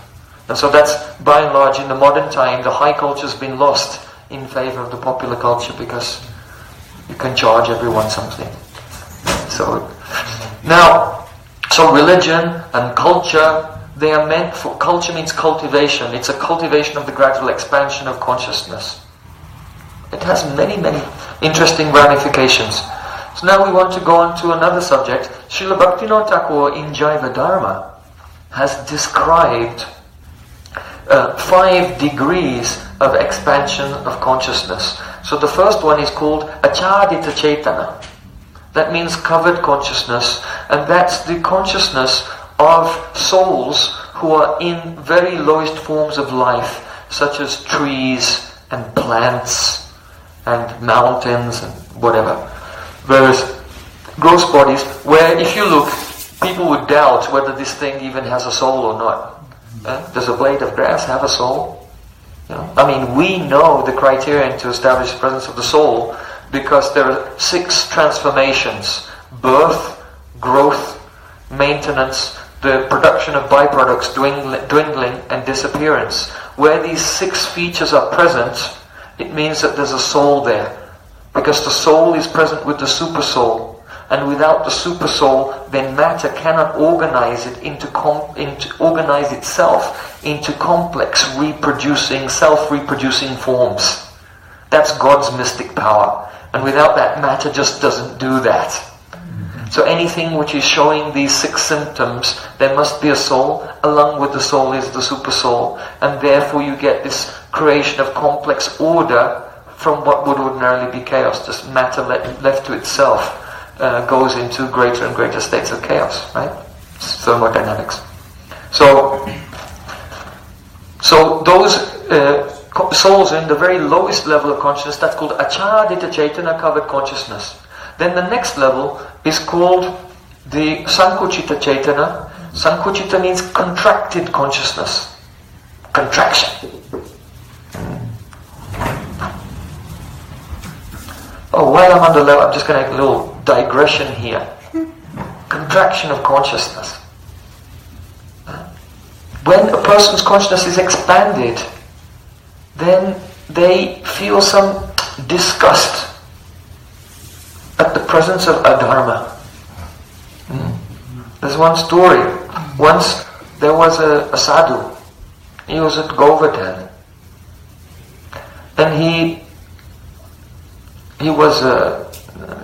And so that's, by and large, in the modern time, the high culture's been lost in favor of the popular culture because you can charge everyone something. So religion and culture, they are meant for, culture means cultivation. It's a cultivation of the gradual expansion of consciousness. It has many, many interesting ramifications. So now we want to go on to another subject. Srila Bhaktivinoda Thakur in Jaiva Dharma has described 5 degrees of expansion of consciousness. So the first one is called Achadita Chetana. That means covered consciousness, and that's the consciousness of souls who are in very lowest forms of life, such as trees and plants and mountains and whatever. Whereas gross bodies, where if you look, people would doubt whether this thing even has a soul or not. Does a blade of grass have a soul? You know? I mean, we know the criterion to establish the presence of the soul because there are 6 transformations: birth, growth, maintenance, the production of byproducts, dwindling and disappearance. Where these 6 features are present, it means that there's a soul there, because the soul is present with the super soul, and without the super soul, then matter cannot organize it organize itself into complex, self-reproducing forms. That's God's mystic power, and without that, matter just doesn't do that. So anything which is showing these 6 symptoms, there must be a soul. Along with the soul is the super soul, and therefore you get this creation of complex order from what would ordinarily be chaos. Just matter left to itself goes into greater and greater states of chaos, right? Thermodynamics. So those souls in the very lowest level of consciousness, that's called Achadita Chetana, covered consciousness. Then the next level is called the Sankuchita Chetana. Sankuchita means contracted consciousness. Contraction. Oh, while I'm on the level, I'm just going to make a little digression here. Contraction of consciousness. When a person's consciousness is expanded, then they feel some disgust at the presence of adharma. There's one story. Once there was a sadhu. He was at Govardhan. And he was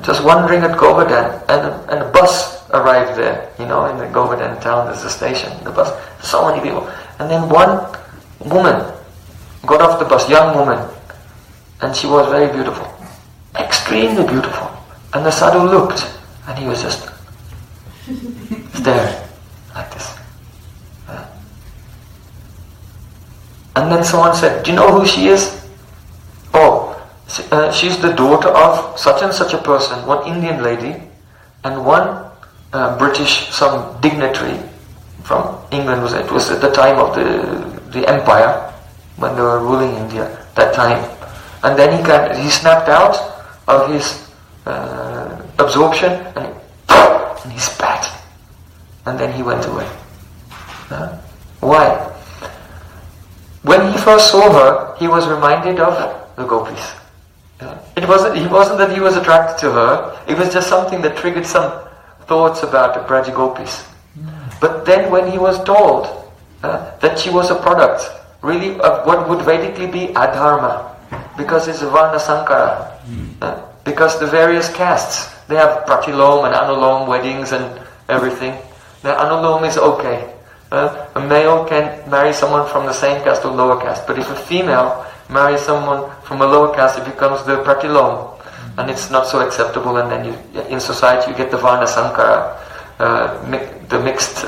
just wandering at Govardhan, and a bus arrived there. You know, in the Govardhan town there's a station. The bus, so many people. And then one woman got off the bus, young woman, and she was very beautiful. Extremely beautiful. And the sadhu looked, and he was just staring like this. And then someone said, do you know who she is? Oh, she's the daughter of such and such a person, one Indian lady, and one British, some dignitary from England. It was at the time of the empire, when they were ruling India, that time. And then he snapped out of his absorption and he spat. And then he went away. Why? When he first saw her, he was reminded of the gopis. It wasn't that he was attracted to her, it was just something that triggered some thoughts about the Braja gopis. But then when he was told that she was a product, really, of what would Vedically be adharma, because it's Varna Sankara, because the various castes, they have pratilom and anulom weddings and everything. Now anulom is okay. A male can marry someone from the same caste or lower caste, but if a female marries someone from a lower caste, it becomes the pratilom, and it's not so acceptable, and then in society you get the Varna Sankara, the mixed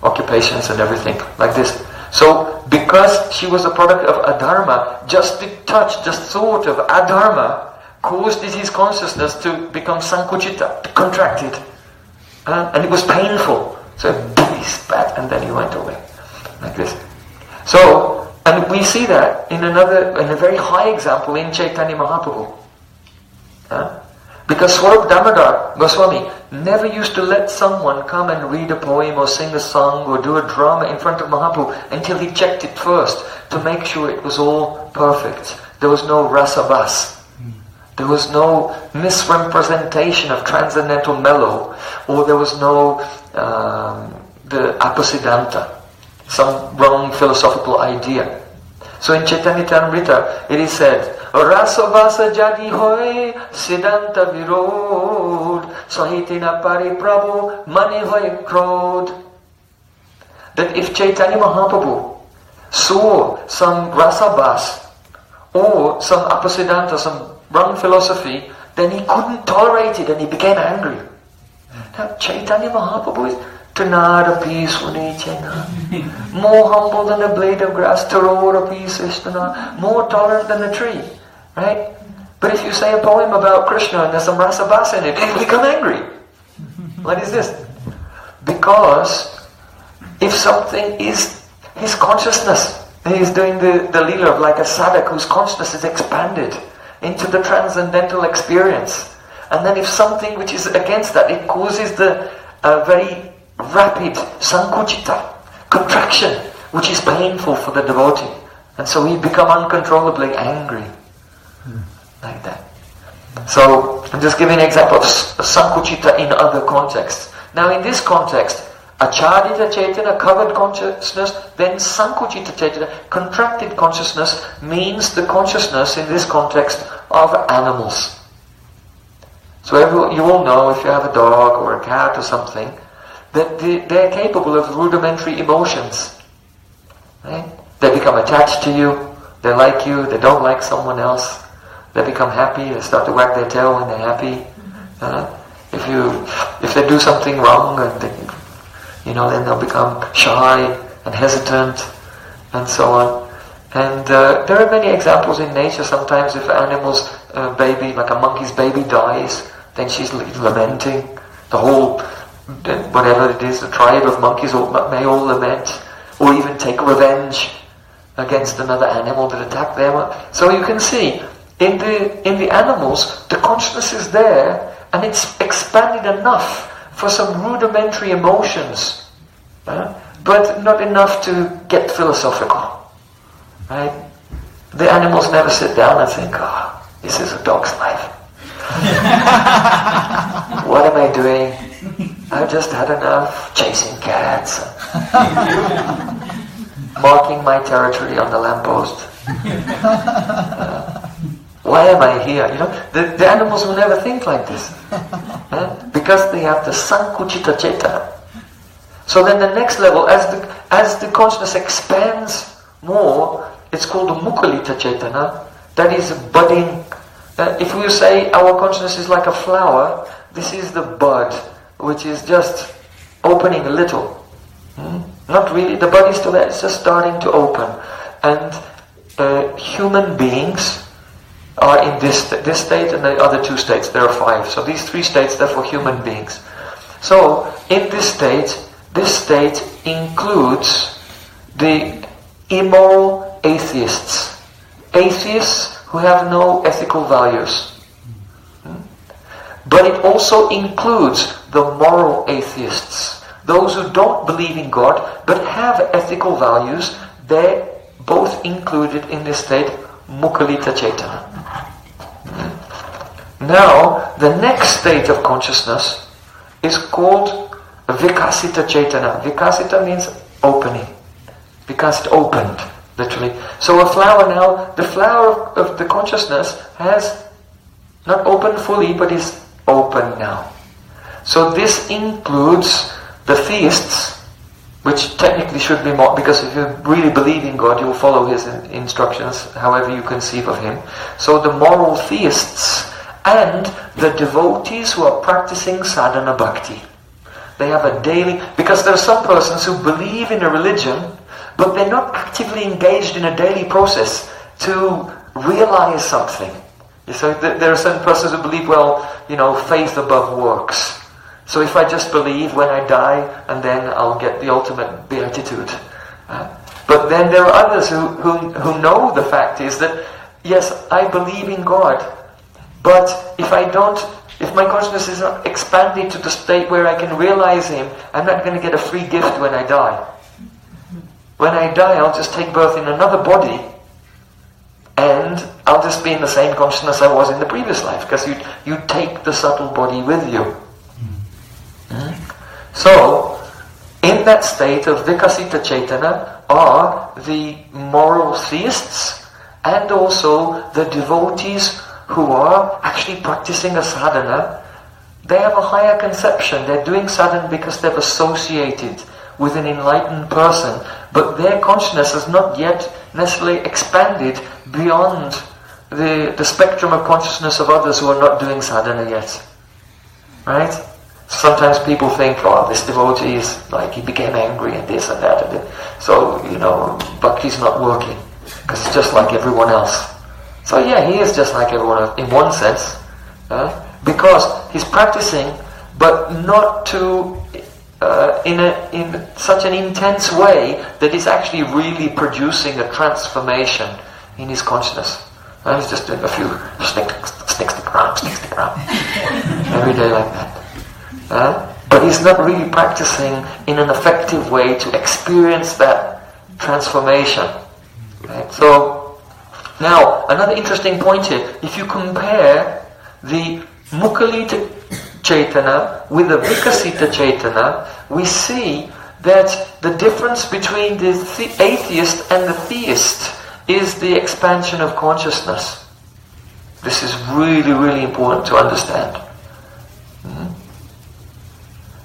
occupations and everything, like this. So, because she was a product of adharma, just the touch, just thought of adharma caused his consciousness to become sankuchita, contracted. And it was painful. So he spat and then he went away. Like this. So, and we see that in a very high example in Chaitanya Mahaprabhu. Because Swarup Damodar Goswami never used to let someone come and read a poem or sing a song or do a drama in front of Mahaprabhu until he checked it first to make sure it was all perfect. There was no rasabas. There was no misrepresentation of transcendental mellow, or there was no the apasiddhanta, some wrong philosophical idea. So in Chaitanya Charitamrita it is said, Rasavasa jadi hoy siddhanta virod sahitina pariprabhu mani hoy krod. That if Chaitanya Mahaprabhu saw some rasabas or some apasiddhanta, some wrong philosophy, then he couldn't tolerate it and he became angry. Now Chaitanya Mahaprabhu is Tanadapi Sunichena, more humble than a blade of grass, Tarodapi Sishtana, more tolerant than a tree. Right? But if you say a poem about Krishna and there's some rasabas in it, he'll become angry. What is this? Because if something is his consciousness, and he's doing the leela of like a sadhak whose consciousness is expanded into the transcendental experience, and then if something which is against that, it causes the very rapid sankuchita, contraction, which is painful for the devotee, and so he become uncontrollably angry. Like that. So, I'm just giving an example of sankuchita in other contexts. Now in this context, achadita cetana, covered consciousness, then sankuchita cetana, contracted consciousness, means the consciousness in this context of animals. So you all know, if you have a dog or a cat or something, that they're capable of rudimentary emotions. Right? They become attached to you, they like you, they don't like someone else. They become happy, they start to wag their tail when they're happy. If they do something wrong, and then they'll become shy and hesitant and so on. And there are many examples in nature. Sometimes if an animal's baby, like a monkey's baby, dies, then she's lamenting. The whole, whatever it is, the tribe of monkeys may all lament, or even take revenge against another animal that attacked them. So you can see, in the animals, the consciousness is there, and it's expanded enough for some rudimentary emotions, but not enough to get philosophical. Right? The animals never sit down and think, this is a dog's life. What am I doing? I've just had enough chasing cats, marking my territory on the lamppost. Why am I here? The animals will never think like this. Because they have the sankuchita cetana. So then the next level, as the consciousness expands more, it's called the mukulita cetana. That is budding. If we say our consciousness is like a flower, this is the bud, which is just opening a little. Not really, the bud is still there, it's just starting to open. And human beings are in this state and the other two states. There are 5. So these 3 states, they're for human beings. So in this state includes the immoral atheists. Atheists who have no ethical values. But it also includes the moral atheists. Those who don't believe in God but have ethical values. They're both included in this state, Mukhalita Cetana. Now, the next state of consciousness is called Vikasita Cetana. Vikasita means opening. Because it opened, literally. So a flower now, the flower of the consciousness has not opened fully, but is open now. So this includes the theists, which technically should be more, because if you really believe in God, you will follow His instructions, however you conceive of Him. So the moral theists and the devotees who are practicing sadhana bhakti. They have a daily, because there are some persons who believe in a religion, but they're not actively engaged in a daily process to realize something. So there are certain persons who believe, faith above works. So if I just believe when I die, and then I'll get the ultimate beatitude. But then there are others who know the fact is that, yes, I believe in God, but if my consciousness is not expanded to the state where I can realize Him, I'm not going to get a free gift when I die. When I die, I'll just take birth in another body, and I'll just be in the same consciousness I was in the previous life, because you take the subtle body with you. So, in that state of Vikasita Cetana are the moral theists and also the devotees who are actually practicing a sadhana. They have a higher conception. They're doing sadhana because they've associated with an enlightened person, but their consciousness has not yet necessarily expanded beyond the spectrum of consciousness of others who are not doing sadhana yet. Right? Sometimes people think, this devotee is like, he became angry and this and that. So, bhakti's not working, because it's just like everyone else. So yeah, he is just like everyone else, in one sense, because he's practicing, but not in such an intense way that he's actually really producing a transformation in his consciousness. He's just doing a few stick around, every day like that. But he's not really practicing in an effective way to experience that transformation. Right? So, now, another interesting point here. If you compare the Mukhalita Cetana with the Vikasita Cetana, we see that the difference between the atheist and the theist is the expansion of consciousness. This is really, really important to understand.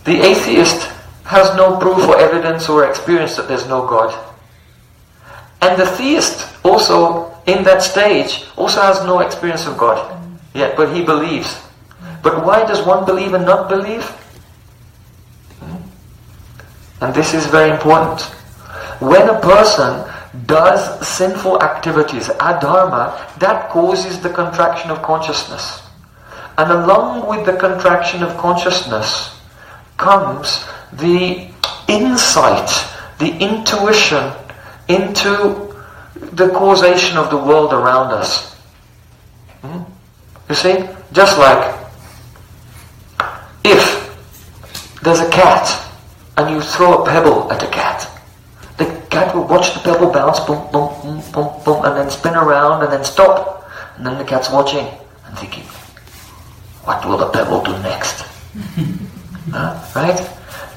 The atheist has no proof or evidence or experience that there's no God. And the theist also, in that stage, also has no experience of God yet, but he believes. But why does one believe and not believe? And this is very important. When a person does sinful activities, adharma, that causes the contraction of consciousness. And along with the contraction of consciousness comes the insight, the intuition into the causation of the world around us. You see? Just like if there's a cat and you throw a pebble at a cat, the cat will watch the pebble bounce, boom, boom, boom, boom, boom, and then spin around and then stop. And then the cat's watching and thinking, what will the pebble do next? Right?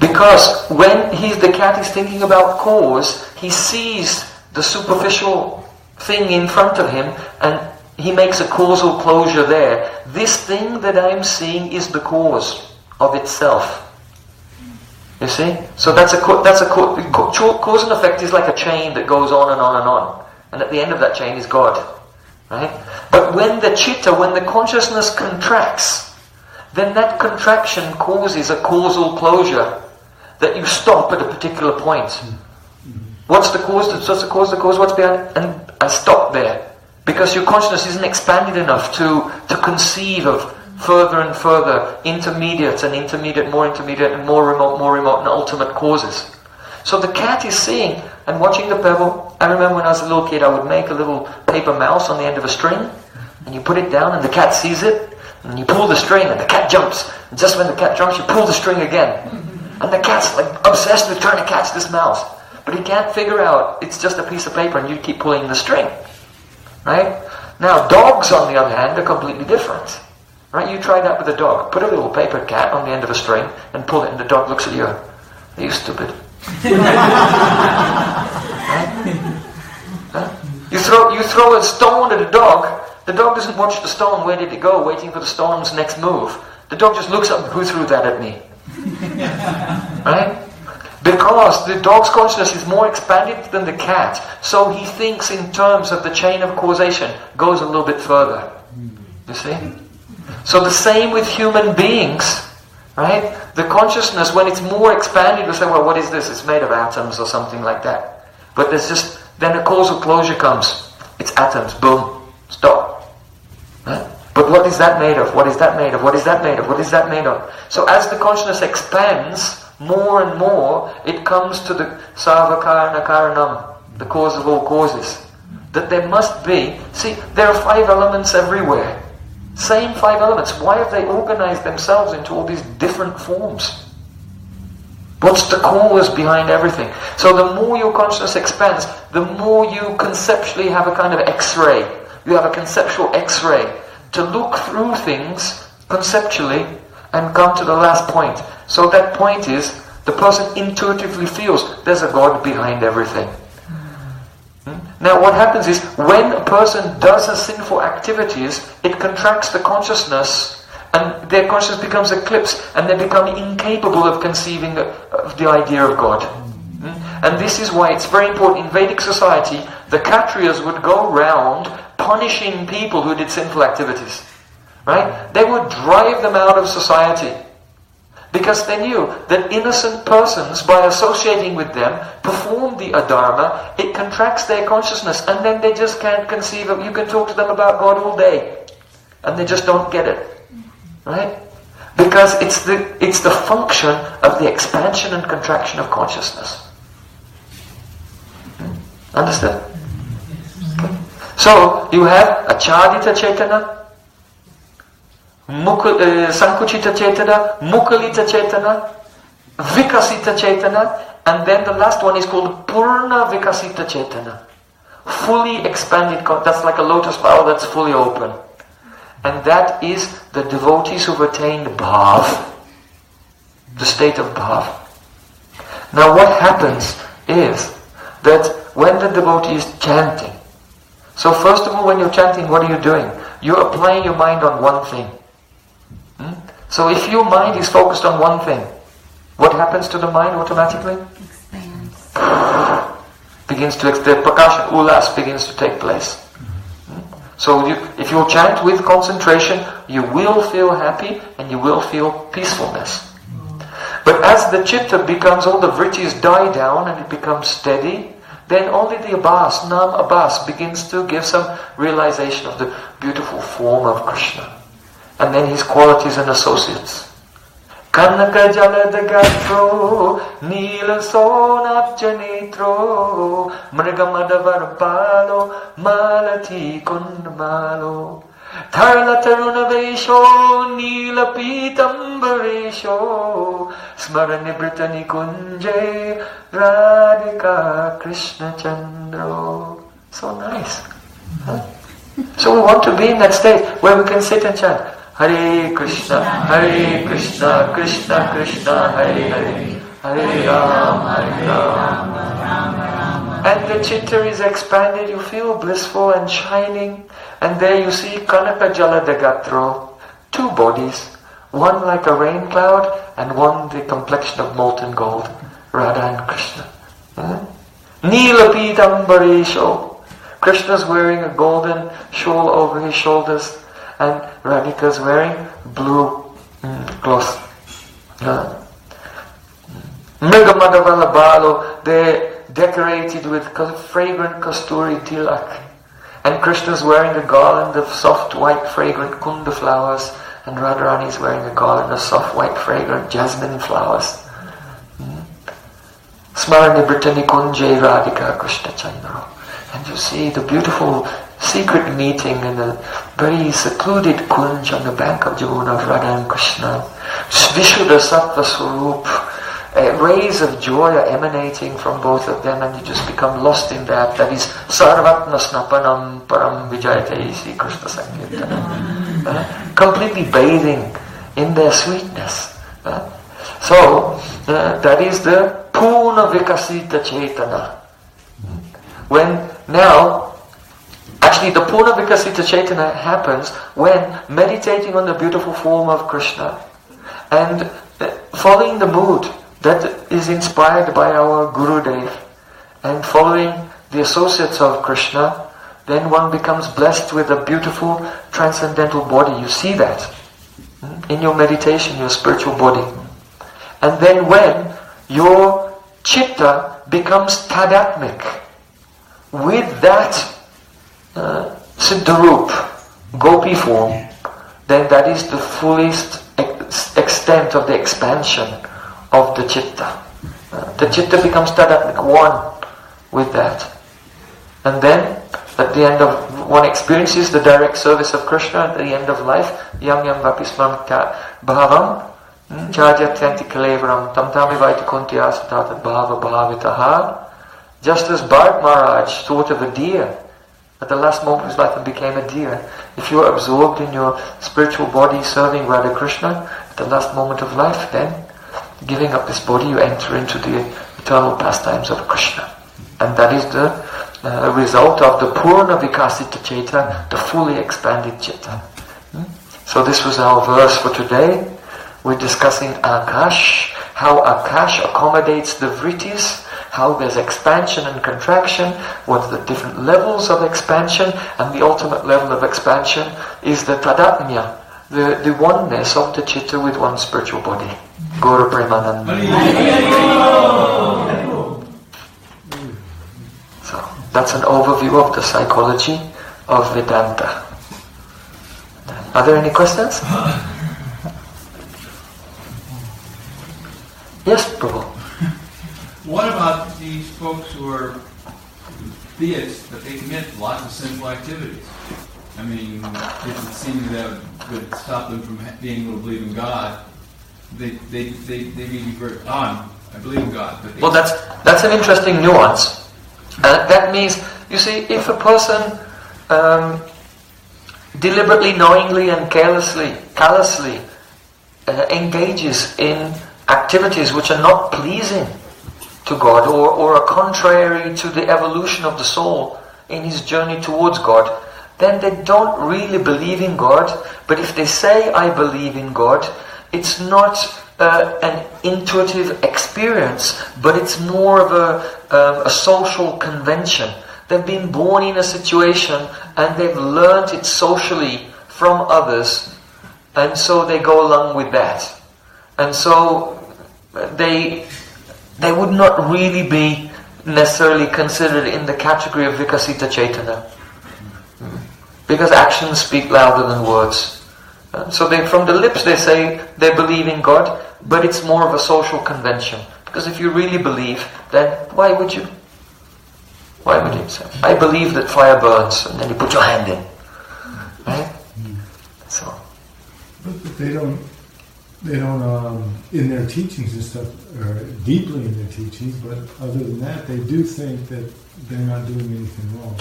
Because when the cat is thinking about cause, he sees the superficial thing in front of him and he makes a causal closure there. This thing that I'm seeing is the cause of itself. You see? So that's a cause and effect is like a chain that goes on and on and on. And at the end of that chain is God. Right? But when the chitta, when the consciousness contracts, then that contraction causes a causal closure that you stop at a particular point. What's the cause? What's the cause? The cause, what's behind? And stop there. Because your consciousness isn't expanded enough to conceive of further and further intermediate, more intermediate, and more remote, and ultimate causes. So the cat is seeing and watching the pebble. I remember when I was a little kid, I would make a little paper mouse on the end of a string, and you put it down, and the cat sees it, and you pull the string, and the cat jumps. And just when the cat jumps, you pull the string again. And the cat's like obsessed with trying to catch this mouse. But he can't figure out it's just a piece of paper and you keep pulling the string. Right? Now, dogs, on the other hand, are completely different. Right? You try that with a dog. Put a little paper cat on the end of a string and pull it, and the dog looks at you. Are you stupid? Huh? You throw a stone at a dog. The dog doesn't watch the stone, where did it go, waiting for the stone's next move. The dog just looks up, who threw that at me? Right? Because the dog's consciousness is more expanded than the cat, so he thinks in terms of the chain of causation, goes a little bit further. You see? So the same with human beings, right? The consciousness, when it's more expanded, we say, well, what is this? It's made of atoms or something like that. But there's just, then a causal closure comes. It's atoms, boom, stop. Right? But what is that made of? What is that made of? What is that made of? What is that made of? So as the consciousness expands, more and more, it comes to the sarvakarana karanam, the cause of all causes. That there must be, see, there are 5 elements everywhere. Same 5 elements. Why have they organized themselves into all these different forms? What's the cause behind everything? So the more your consciousness expands, the more you conceptually have a kind of X-ray. You have a conceptual X-ray to look through things conceptually and come to the last point. So that point is, the person intuitively feels there's a God behind everything. Now what happens is, when a person does a sinful activities, it contracts the consciousness, and their consciousness becomes eclipsed, and they become incapable of conceiving of the idea of God. And this is why it's very important. In Vedic society, the Kshatriyas would go round punishing people who did sinful activities. Right? They would drive them out of society. Because they knew that innocent persons, by associating with them, perform the adharma, it contracts their consciousness, and then they just can't conceive of, you can talk to them about God all day, and they just don't get it. Right? Because it's the function of the expansion and contraction of consciousness. Understood? Okay. So, you have achadita chetana, Sankuchita Chetana, Mukalita Chetana, Vikasita Chetana, and then the last one is called Purna Vikasita Chetana. Fully expanded, that's like a lotus flower that's fully open. And that is the devotees who've attained Bhav, the state of Bhav. Now what happens is that when the devotee is chanting, so first of all, when you're chanting, what are you doing? You're applying your mind on one thing. So if your mind is focused on one thing, what happens to the mind automatically? Expands. The prakasha, ulas begins to take place. So if you chant with concentration, you will feel happy and you will feel peacefulness. But as the chitta becomes, all the vrittis die down and it becomes steady, then only the abhas, nam abhas, begins to give some realization of the beautiful form of Krishna. And then his qualities and associates. Kanaka jaladagatro, nila sonapjanetro, mrigamadavarpalo, malati kundamalo, tarlatarunavesho, nila pitambaresho, smaranibritani kunje, radhika Krishna Chandro. So nice. Huh? So we want to be in that state where we can sit and chant Hare Krishna, Krishna Krishna, Hare Hare, Hare Rama, Rama. And the chitta is expanded, you feel blissful and shining. And there you see Kanaka Jaladagatro, 2 bodies, one like a rain cloud and one the complexion of molten gold, Radha and Krishna. Nila Pidambaresho, Krishna's wearing a golden shawl over his shoulders, and Radhika's wearing blue cloth. Mrigamadavala Balo, decorated with fragrant kasturi tilak. And Krishna's wearing a garland of soft white fragrant kunda flowers, and Radharani is wearing a garland of soft white fragrant jasmine flowers. Smarani Brittani Kunjay Radhika Krishna Chandra. And you see the beautiful secret meeting in a very secluded kunj on the bank of Jamuna of Radha and Krishna. Vishuddha Sattva Swarup, rays of joy are emanating from both of them, and you just become lost in that. That is Sarvatma Snapanam Param Vijayate Sri Krishna Sankirtanam. Completely bathing in their sweetness. So, that is the Puna Vikasita Chaitana. When now, actually the Puna Vikasita Chaitana happens when meditating on the beautiful form of Krishna and following the mood that is inspired by our Gurudev and following the associates of Krishna, then one becomes blessed with a beautiful transcendental body. You see that in your meditation, your spiritual body. And then when your chitta becomes tadatmik with that Siddharup, Gopi form, then that is the fullest extent of the expansion of the chitta. The chitta becomes tadatmik, one with that. And then, at the end of, one experiences the direct service of Krishna at the end of life. Yam yam vapismam bhavam chajatyanti kalevaram tam tamivaiti kuntyasa tatat bhava bhavitaha. Just as Bharat Maharaj thought of a deer at the last moment of his life and became a deer. If you are absorbed in your spiritual body serving Radha Krishna at the last moment of life, then giving up this body you enter into the eternal pastimes of Krishna. And that is the result of the Purna Vikasita Chaitana, the fully expanded Chitta. So this was our verse for today. We're discussing Akash, how Akash accommodates the vrittis, how there's expansion and contraction, what are the different levels of expansion, and the ultimate level of expansion is the tadatmya, the oneness of the chitta with one spiritual body. Guru Premananda. So that's an overview of the psychology of Vedanta. Are there any questions? Yes, Prabhu. What about these folks who are theists, but they commit lots of sinful activities? I mean, it seems that would stop them from being able to believe in God. They may be very I believe in God. But well, that's an interesting nuance. That means, you see, if a person deliberately, knowingly, and callously engages in activities which are not pleasing to God or are contrary to the evolution of the soul in his journey towards God, then they don't really believe in God. But if they say, I believe in God, it's not an intuitive experience, but it's more of a social convention. They've been born in a situation and they've learnt it socially from others, and so they go along with that. And so they would not really be necessarily considered in the category of Vikasita Chaitana. Because actions speak louder than words. So from the lips they say they believe in God, but it's more of a social convention. Because if you really believe, then why would you? Why would you say, I believe that fire burns, and then you put your hand in. Right? So. But they don't in their teachings and stuff, or deeply in their teachings, but other than that, they do think that they're not doing anything wrong.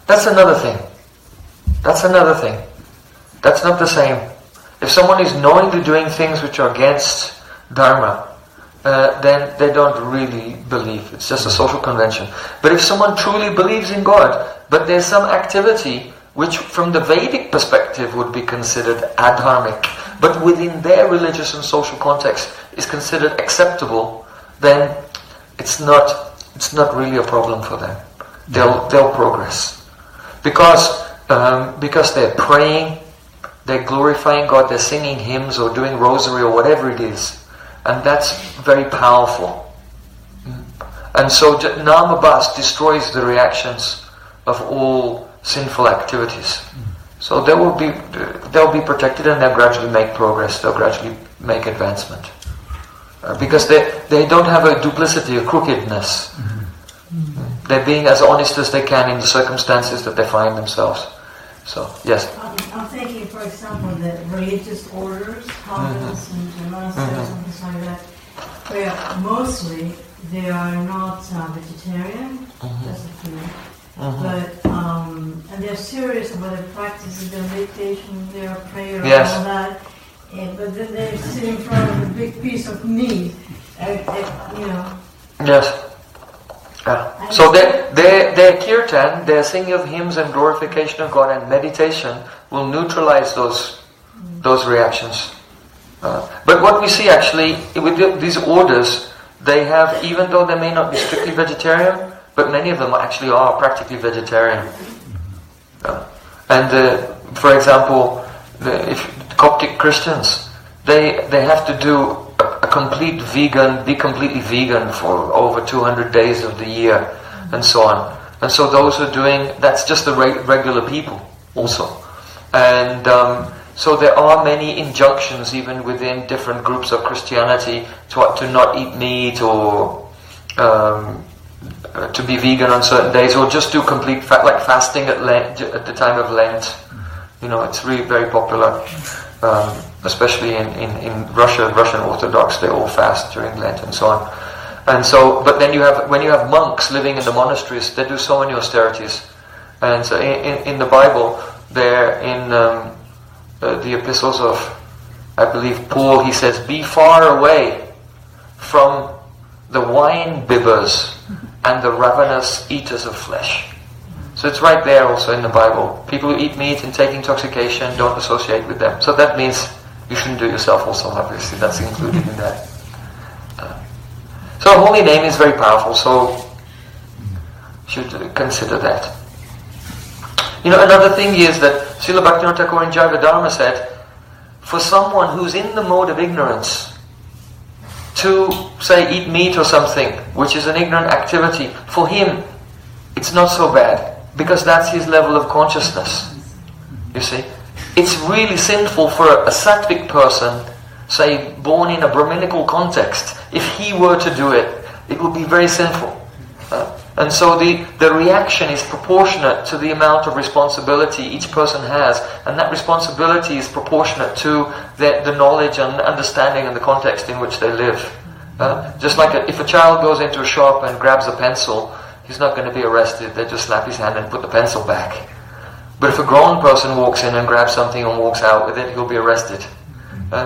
That's another thing. That's not the same. If someone is knowingly doing things which are against Dharma, then they don't really believe. It's just a social convention. But if someone truly believes in God, but there's some activity which from the Vedic perspective would be considered adharmic, but within their religious and social context is considered acceptable, then it's not really a problem for them. They'll progress. Because they're praying, they're glorifying God, they're singing hymns or doing rosary or whatever it is. And that's very powerful. And so Nama-bas destroys the reactions of all sinful activities. So they'll be protected, and they'll gradually make progress, they'll gradually make advancement. Because they don't have a duplicity, a crookedness. They're being as honest as they can in the circumstances that they find themselves. So, yes? I'm thinking, for example, the religious orders, convents and monasteries and things like that, where mostly they are not vegetarian, just a few, but and they're serious about their practices, their meditation, their prayer, and all that. But then they sit in front of a big piece of meat, Yes. Yeah. So their kirtan, their singing of hymns and glorification of God and meditation will neutralize those reactions. But what we see actually with these orders, they have, even though they may not be strictly vegetarian, but many of them actually are practically vegetarian. And for example, if Coptic Christians, they have to do be completely vegan for over 200 days of the year, and so on. And so those who are doing, that's just the regular people also. And so there are many injunctions even within different groups of Christianity to not eat meat, or to be vegan on certain days, or just do complete like fasting at the time of Lent. It's really very popular. Especially in Russia, Russian Orthodox, they all fast during Lent and so on. And so, but then when you have monks living in the monasteries, they do so many austerities. And so in the Bible, there in the epistles of, I believe, Paul, he says, "Be far away from the wine bibbers and the ravenous eaters of flesh." So it's right there also in the Bible. People who eat meat and take intoxication, don't associate with them. So that means you shouldn't do it yourself also, obviously. That's included in that. So a holy name is very powerful, so you should consider that. Another thing is that Srila Bhaktivinoda Thakur in Jivadharma said, for someone who's in the mode of ignorance, to, say, eat meat or something, which is an ignorant activity, for him, it's not so bad. Because that's his level of consciousness. You see? It's really sinful for a sattvic person, say, born in a Brahminical context. If he were to do it, it would be very sinful. And so the reaction is proportionate to the amount of responsibility each person has. And that responsibility is proportionate to the knowledge and understanding and the context in which they live. Just like if a child goes into a shop and grabs a pencil, he's not going to be arrested. They just slap his hand and put the pencil back. But if a grown person walks in and grabs something and walks out with it, he'll be arrested.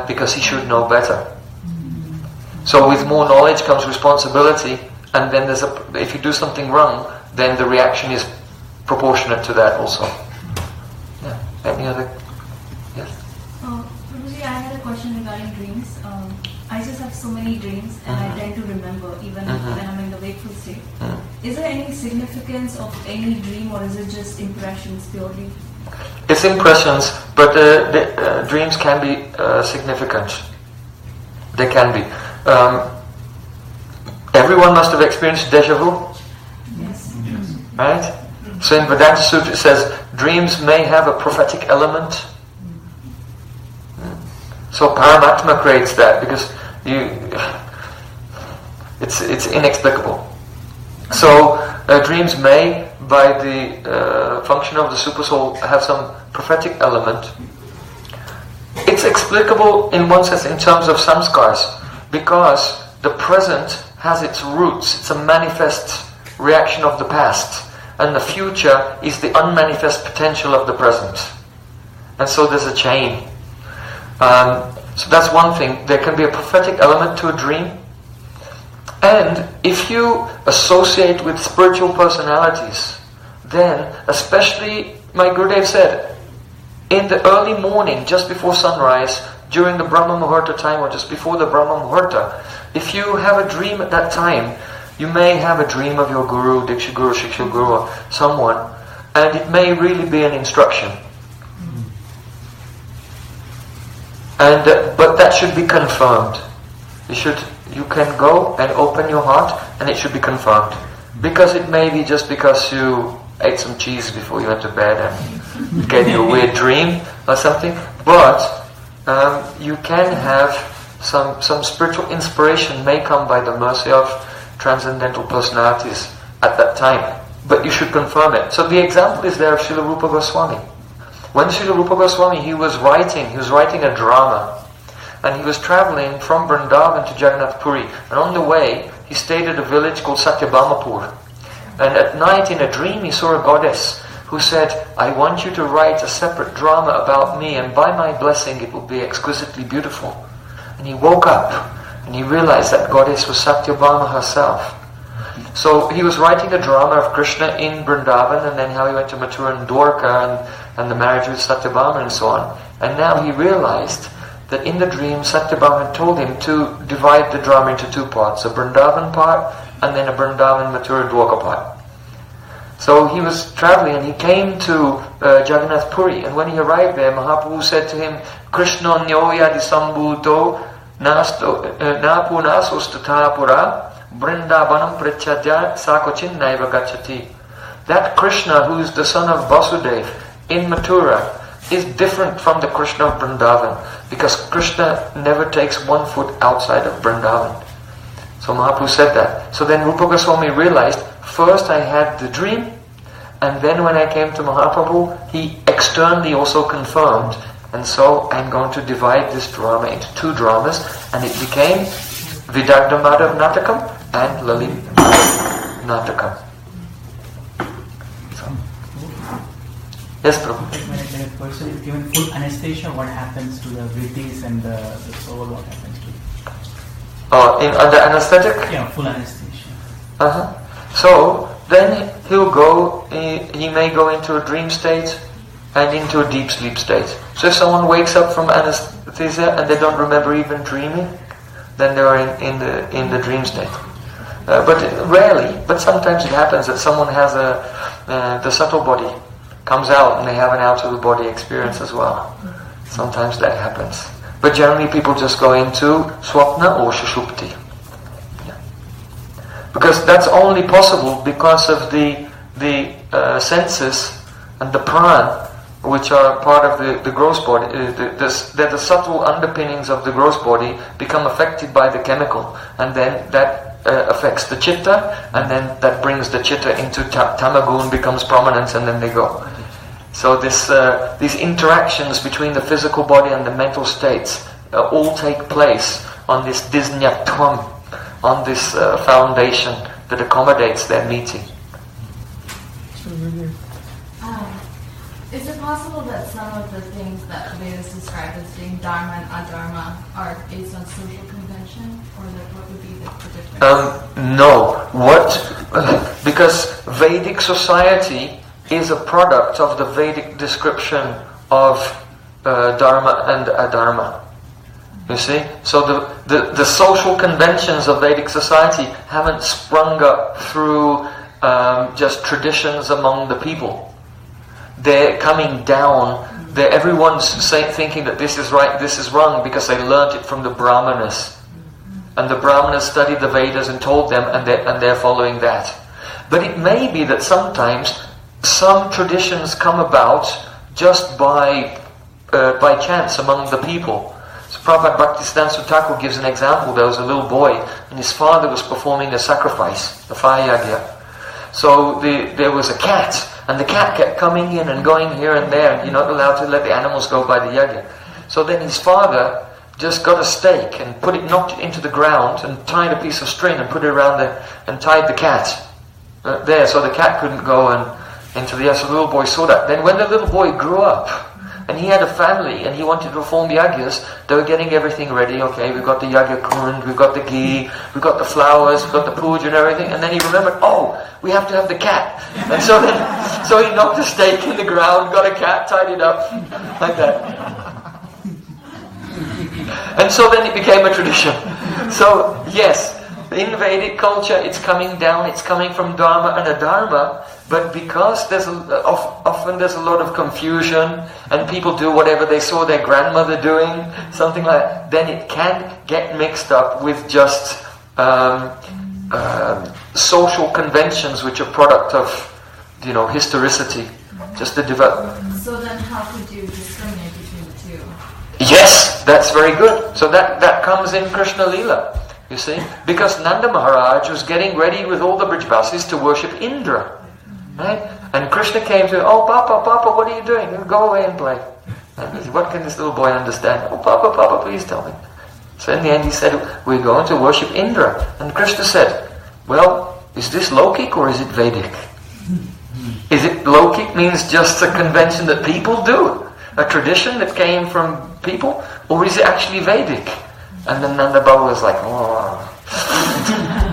Because he should know better. So with more knowledge comes responsibility, and then if you do something wrong, then the reaction is proportionate to that also. Yeah. Any other? Yes? Prabhuji, I had a question regarding dreams. I just have so many dreams, and I tend to remember even when I'm in the wakeful state. Is there any significance of any dream, or is it just impressions purely? It's impressions, but the dreams can be significant. They can be. Everyone must have experienced déjà vu. Yes. Right? So in Vedanta Sutra it says, dreams may have a prophetic element. So Paramatma creates that because it's inexplicable. So dreams may, by the function of the supersoul, have some prophetic element. It's explicable in one sense in terms of samskars, because the present has its roots. It's a manifest reaction of the past, and the future is the unmanifest potential of the present. And so there's a chain. So that's one thing. There can be a prophetic element to a dream. And if you associate with spiritual personalities, then, especially, my Gurudev said, in the early morning, just before sunrise, during the Brahma Muhurta time, or just before the Brahma Muhurta, if you have a dream at that time, you may have a dream of your Guru, Diksha Guru, Shiksha Guru, or someone, and it may really be an instruction. And but that should be confirmed. you can go and open your heart and it should be confirmed. Because it may be just because you ate some cheese before you went to bed and gave you a weird dream or something. But you can have some spiritual inspiration may come by the mercy of transcendental personalities at that time. But you should confirm it. So the example is there of Srila Rupa Goswami. When Srila Rupa Goswami, he was writing a drama. And he was traveling from Vrindavan to Jagannath Puri. And on the way, he stayed at a village called Satyabhamapur. And at night, in a dream, he saw a goddess who said, I want you to write a separate drama about me, and by my blessing it will be exquisitely beautiful. And he woke up, and he realized that goddess was Satyabhama herself. So he was writing a drama of Krishna in Vrindavan, and then how he went to Mathura and Dwarka, and the marriage with Satyabhama and so on. And now he realized that in the dream, Satyabhama had told him to divide the drama into two parts, a Vrindavan part, and then a Vrindavan, Mathura, Dwarka part. So he was traveling and he came to Jagannath Puri, and when he arrived there, Mahaprabhu said to him, Krishna nyoyadi sambhuto napu nasostatapura Vrindavanam prachadya sakochin naiva gachati. That Krishna, who is the son of Vasudev in Mathura, is different from the Krishna of Vrindavan, because Krishna never takes 1 foot outside of Vrindavan. So Mahaprabhu said that. So then Rupa Goswami realized, first I had the dream, and then when I came to Mahaprabhu, he externally also confirmed, and so I'm going to divide this drama into two dramas, and it became Vidagdha Madhav Natakam and Lalit Natakam. So. Yes, Prabhu. When a person is given full anesthesia, what happens to the vrittis and the soul? What happens to it? Under anesthetic? Yeah, full anesthesia. So then he'll go. He may go into a dream state and into a deep sleep state. So if someone wakes up from anesthesia and they don't remember even dreaming, then they are in the dream state. But rarely. But sometimes it happens that someone has the subtle body comes out and they have an out of the body experience as well. Sometimes that happens. But generally people just go into swapna or shushupti. Yeah. Because that's only possible because of the senses and the pran, which are part of the gross body. The subtle underpinnings of the gross body become affected by the chemical, and then that affects the chitta, and then that brings the chitta into tamagun, becomes prominence, and then they go. So these interactions between the physical body and the mental states all take place on this disnyatvam, on this foundation that accommodates their meeting. Is it possible that some of the things that Vedas describe as being dharma and adharma are based on social convention, or what would be the difference? No. Because Vedic society is a product of the Vedic description of dharma and adharma. You see? So the social conventions of Vedic society haven't sprung up through just traditions among the people. They're coming down. Everyone's thinking that this is right, this is wrong, because they learnt it from the Brahmanas. And the Brahmanas studied the Vedas and told them, and they're following that. But it may be that sometimes some traditions come about just by chance among the people. So Prabhupada Bhaktisiddhanta Thakur gives an example. There was a little boy, and his father was performing a sacrifice, the fire yagya. So there was a cat, and the cat kept coming in and going here and there, and you're not allowed to let the animals go by the yagya. So then his father just got a stake and knocked it into the ground and tied a piece of string and put it around there and tied the cat there, so the cat couldn't go into the yagya. So the little boy saw that. Then when the little boy grew up, and he had a family, and he wanted to perform yagyas, they were getting everything ready. Okay, we've got the yagya kund, we've got the ghee, we've got the flowers, we've got the puja and everything. And then he remembered, we have to have the cat. And so he knocked a stake in the ground, got a cat, tied it up, like that. And so then it became a tradition. So, yes, in Vedic culture, it's coming down, it's coming from dharma and adharma, But because often there's a lot of confusion and people do whatever they saw their grandmother doing, something like that, then it can get mixed up with just social conventions which are product of, historicity. Just the development. So then how could you discriminate between the two? Yes, that's very good. So that comes in Krishna Leela, you see. Because Nanda Maharaj was getting ready with all the Brijbasis to worship Indra. Right? And Krishna came to him, "Oh, Papa, what are you doing? Go away and play." And he said, "What can this little boy understand?" "Oh, Papa, please tell me." So in the end he said, "We're going to worship Indra." And Krishna said, "Well, is this Lokik or is it Vedic? Is it Lokik means just a convention that people do? A tradition that came from people? Or is it actually Vedic?" And then Nanda Baba was like, "Oh,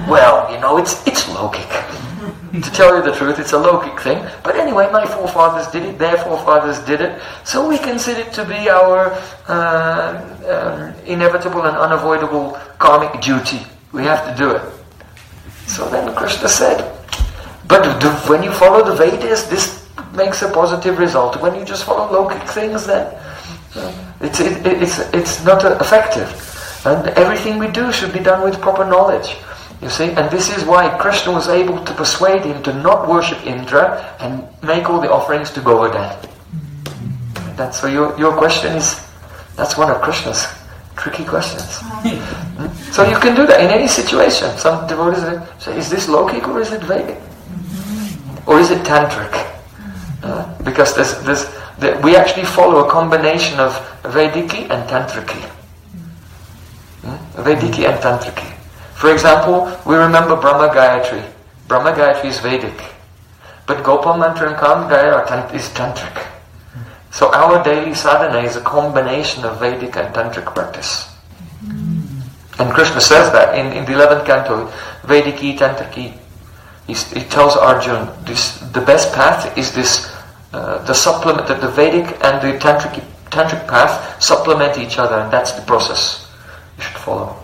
well, it's Lokik. To tell you the truth, it's a Lokik thing. But anyway, my forefathers did it, their forefathers did it, so we consider it to be our inevitable and unavoidable karmic duty. We have to do it." So then Krishna said, "But when you follow the Vedas, this makes a positive result. When you just follow Lokik things, then it's not effective. And everything we do should be done with proper knowledge. You see, and this is why Krishna was able to persuade him to not worship Indra and make all the offerings to Govardhan. So your question is, that's one of Krishna's tricky questions. So you can do that in any situation. Some devotees say, "Is this Lokik or is it Vedic? Or is it Tantric?" Because we actually follow a combination of Vediki and Tantriki. Vediki and Tantriki. For example, we remember Brahma Gayatri. Brahma Gayatri is Vedic. But Gopal Mantra and Kam Gaya is Tantric. So our daily sadhana is a combination of Vedic and Tantric practice. And Krishna says that in the 11th canto, Vediki, Tantriki. He tells Arjuna, the best path is this, the supplement, that the Vedic and the Tantric path supplement each other, and that's the process you should follow.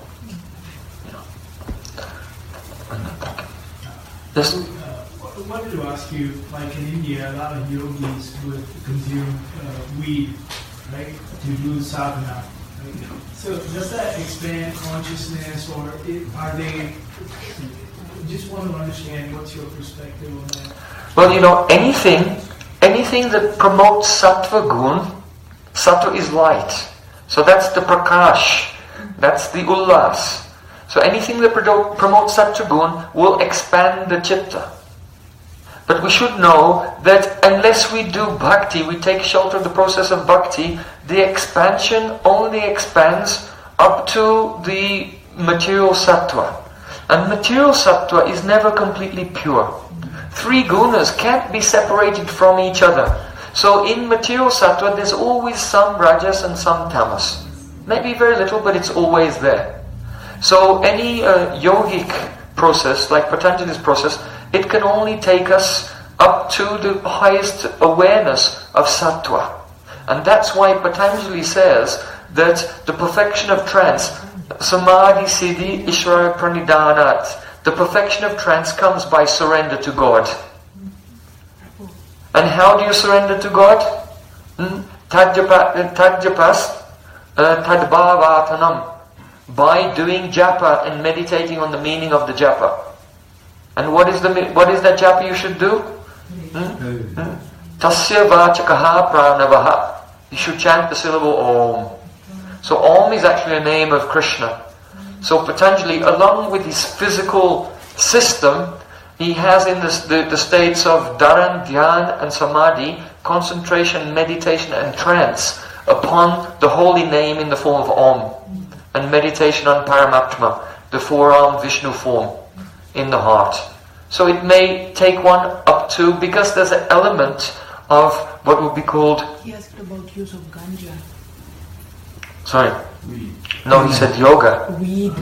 Yes? I wanted to ask you, like in India, a lot of yogis would consume weed, right, to do sadhana. Right? So does that expand consciousness, or are they? Just want to understand what's your perspective on that. Well, anything that promotes sattva gun, sattva is light. So that's the prakash, that's the ullas. So anything that promotes sattva gun will expand the chitta. But we should know that unless we do bhakti, we take shelter of the process of bhakti, the expansion only expands up to the material sattva. And material sattva is never completely pure. Three gunas can't be separated from each other. So in material sattva, there's always some rajas and some tamas. Maybe very little, but it's always there. So any yogic process, like Patanjali's process, it can only take us up to the highest awareness of sattva. And that's why Patanjali says that the perfection of trance, samadhi siddhi ishvara pranidanat, the perfection of trance comes by surrender to God. And how do you surrender to God? Tadjapas tadbhavatanam, by doing japa and meditating on the meaning of the japa. And what is that japa you should do? Tasya vachakaha pranavaha. You should chant the syllable Om. So Om is actually a name of Krishna. So Patanjali, along with his physical system, he has in the states of dharan, dhyan and samadhi, concentration, meditation and trance upon the holy name in the form of Om, and meditation on Paramatma, the four-armed Vishnu form in the heart. So it may take one up to, because there's an element of what would be called... He asked about use of ganja. Sorry. No, he said yoga. Weed.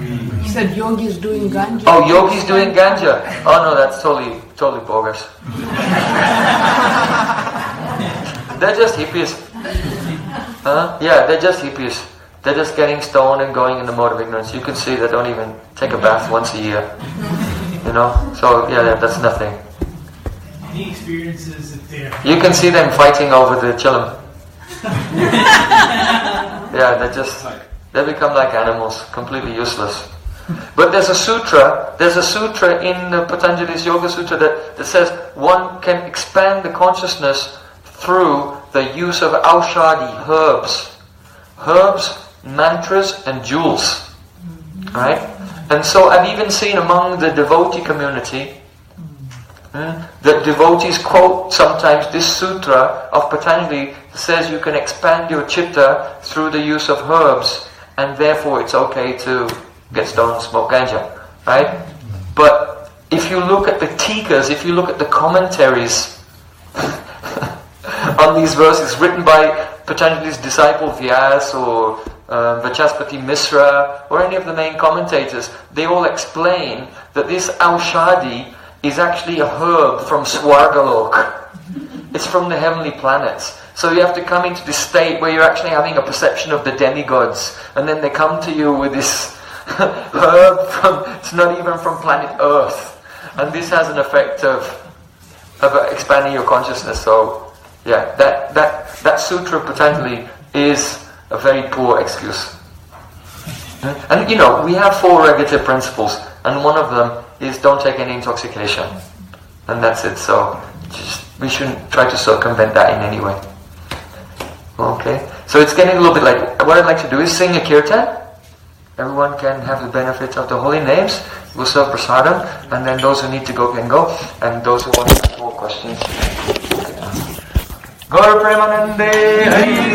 He said yogi is doing ganja. Oh, yogi's doing ganja. Oh no, that's totally bogus. They're just hippies. Huh? Yeah, they're just hippies. They're just getting stoned and going in the mode of ignorance. You can see they don't even take a bath once a year. So yeah, that's nothing. Any experiences if they're... You can see them fighting over the chilam. Yeah, they become like animals, completely useless. But there's a sutra in Patanjali's Yoga Sutra that says one can expand the consciousness through the use of aushadhi, herbs, mantras and jewels. Right? And so I've even seen among the devotee community that devotees quote sometimes this sutra of Patanjali that says you can expand your chitta through the use of herbs, and therefore it's okay to get stoned and smoke ganja, right? But if you look at the tikas, if you look at the commentaries on these verses written by Patanjali's disciple Vyas or Vachaspati Misra or any of the main commentators, they all explain that this aushadhi is actually a herb from Swargalok. It's from the heavenly planets. So you have to come into this state where you're actually having a perception of the demigods, and then they come to you with this herb it's not even from planet Earth. And this has an effect of expanding your consciousness. So yeah, that sutra of Patanjali is a very poor excuse. And we have 4 regulative principles, and one of them is don't take any intoxication. And that's it. So we shouldn't try to circumvent that in any way. Okay. So it's getting a little bit like, what I'd like to do is sing a kirtan. Everyone can have the benefit of the holy names. We'll serve prasadam, and then those who need to go can go, and those who want to ask more questions. Gaur Premanande Hari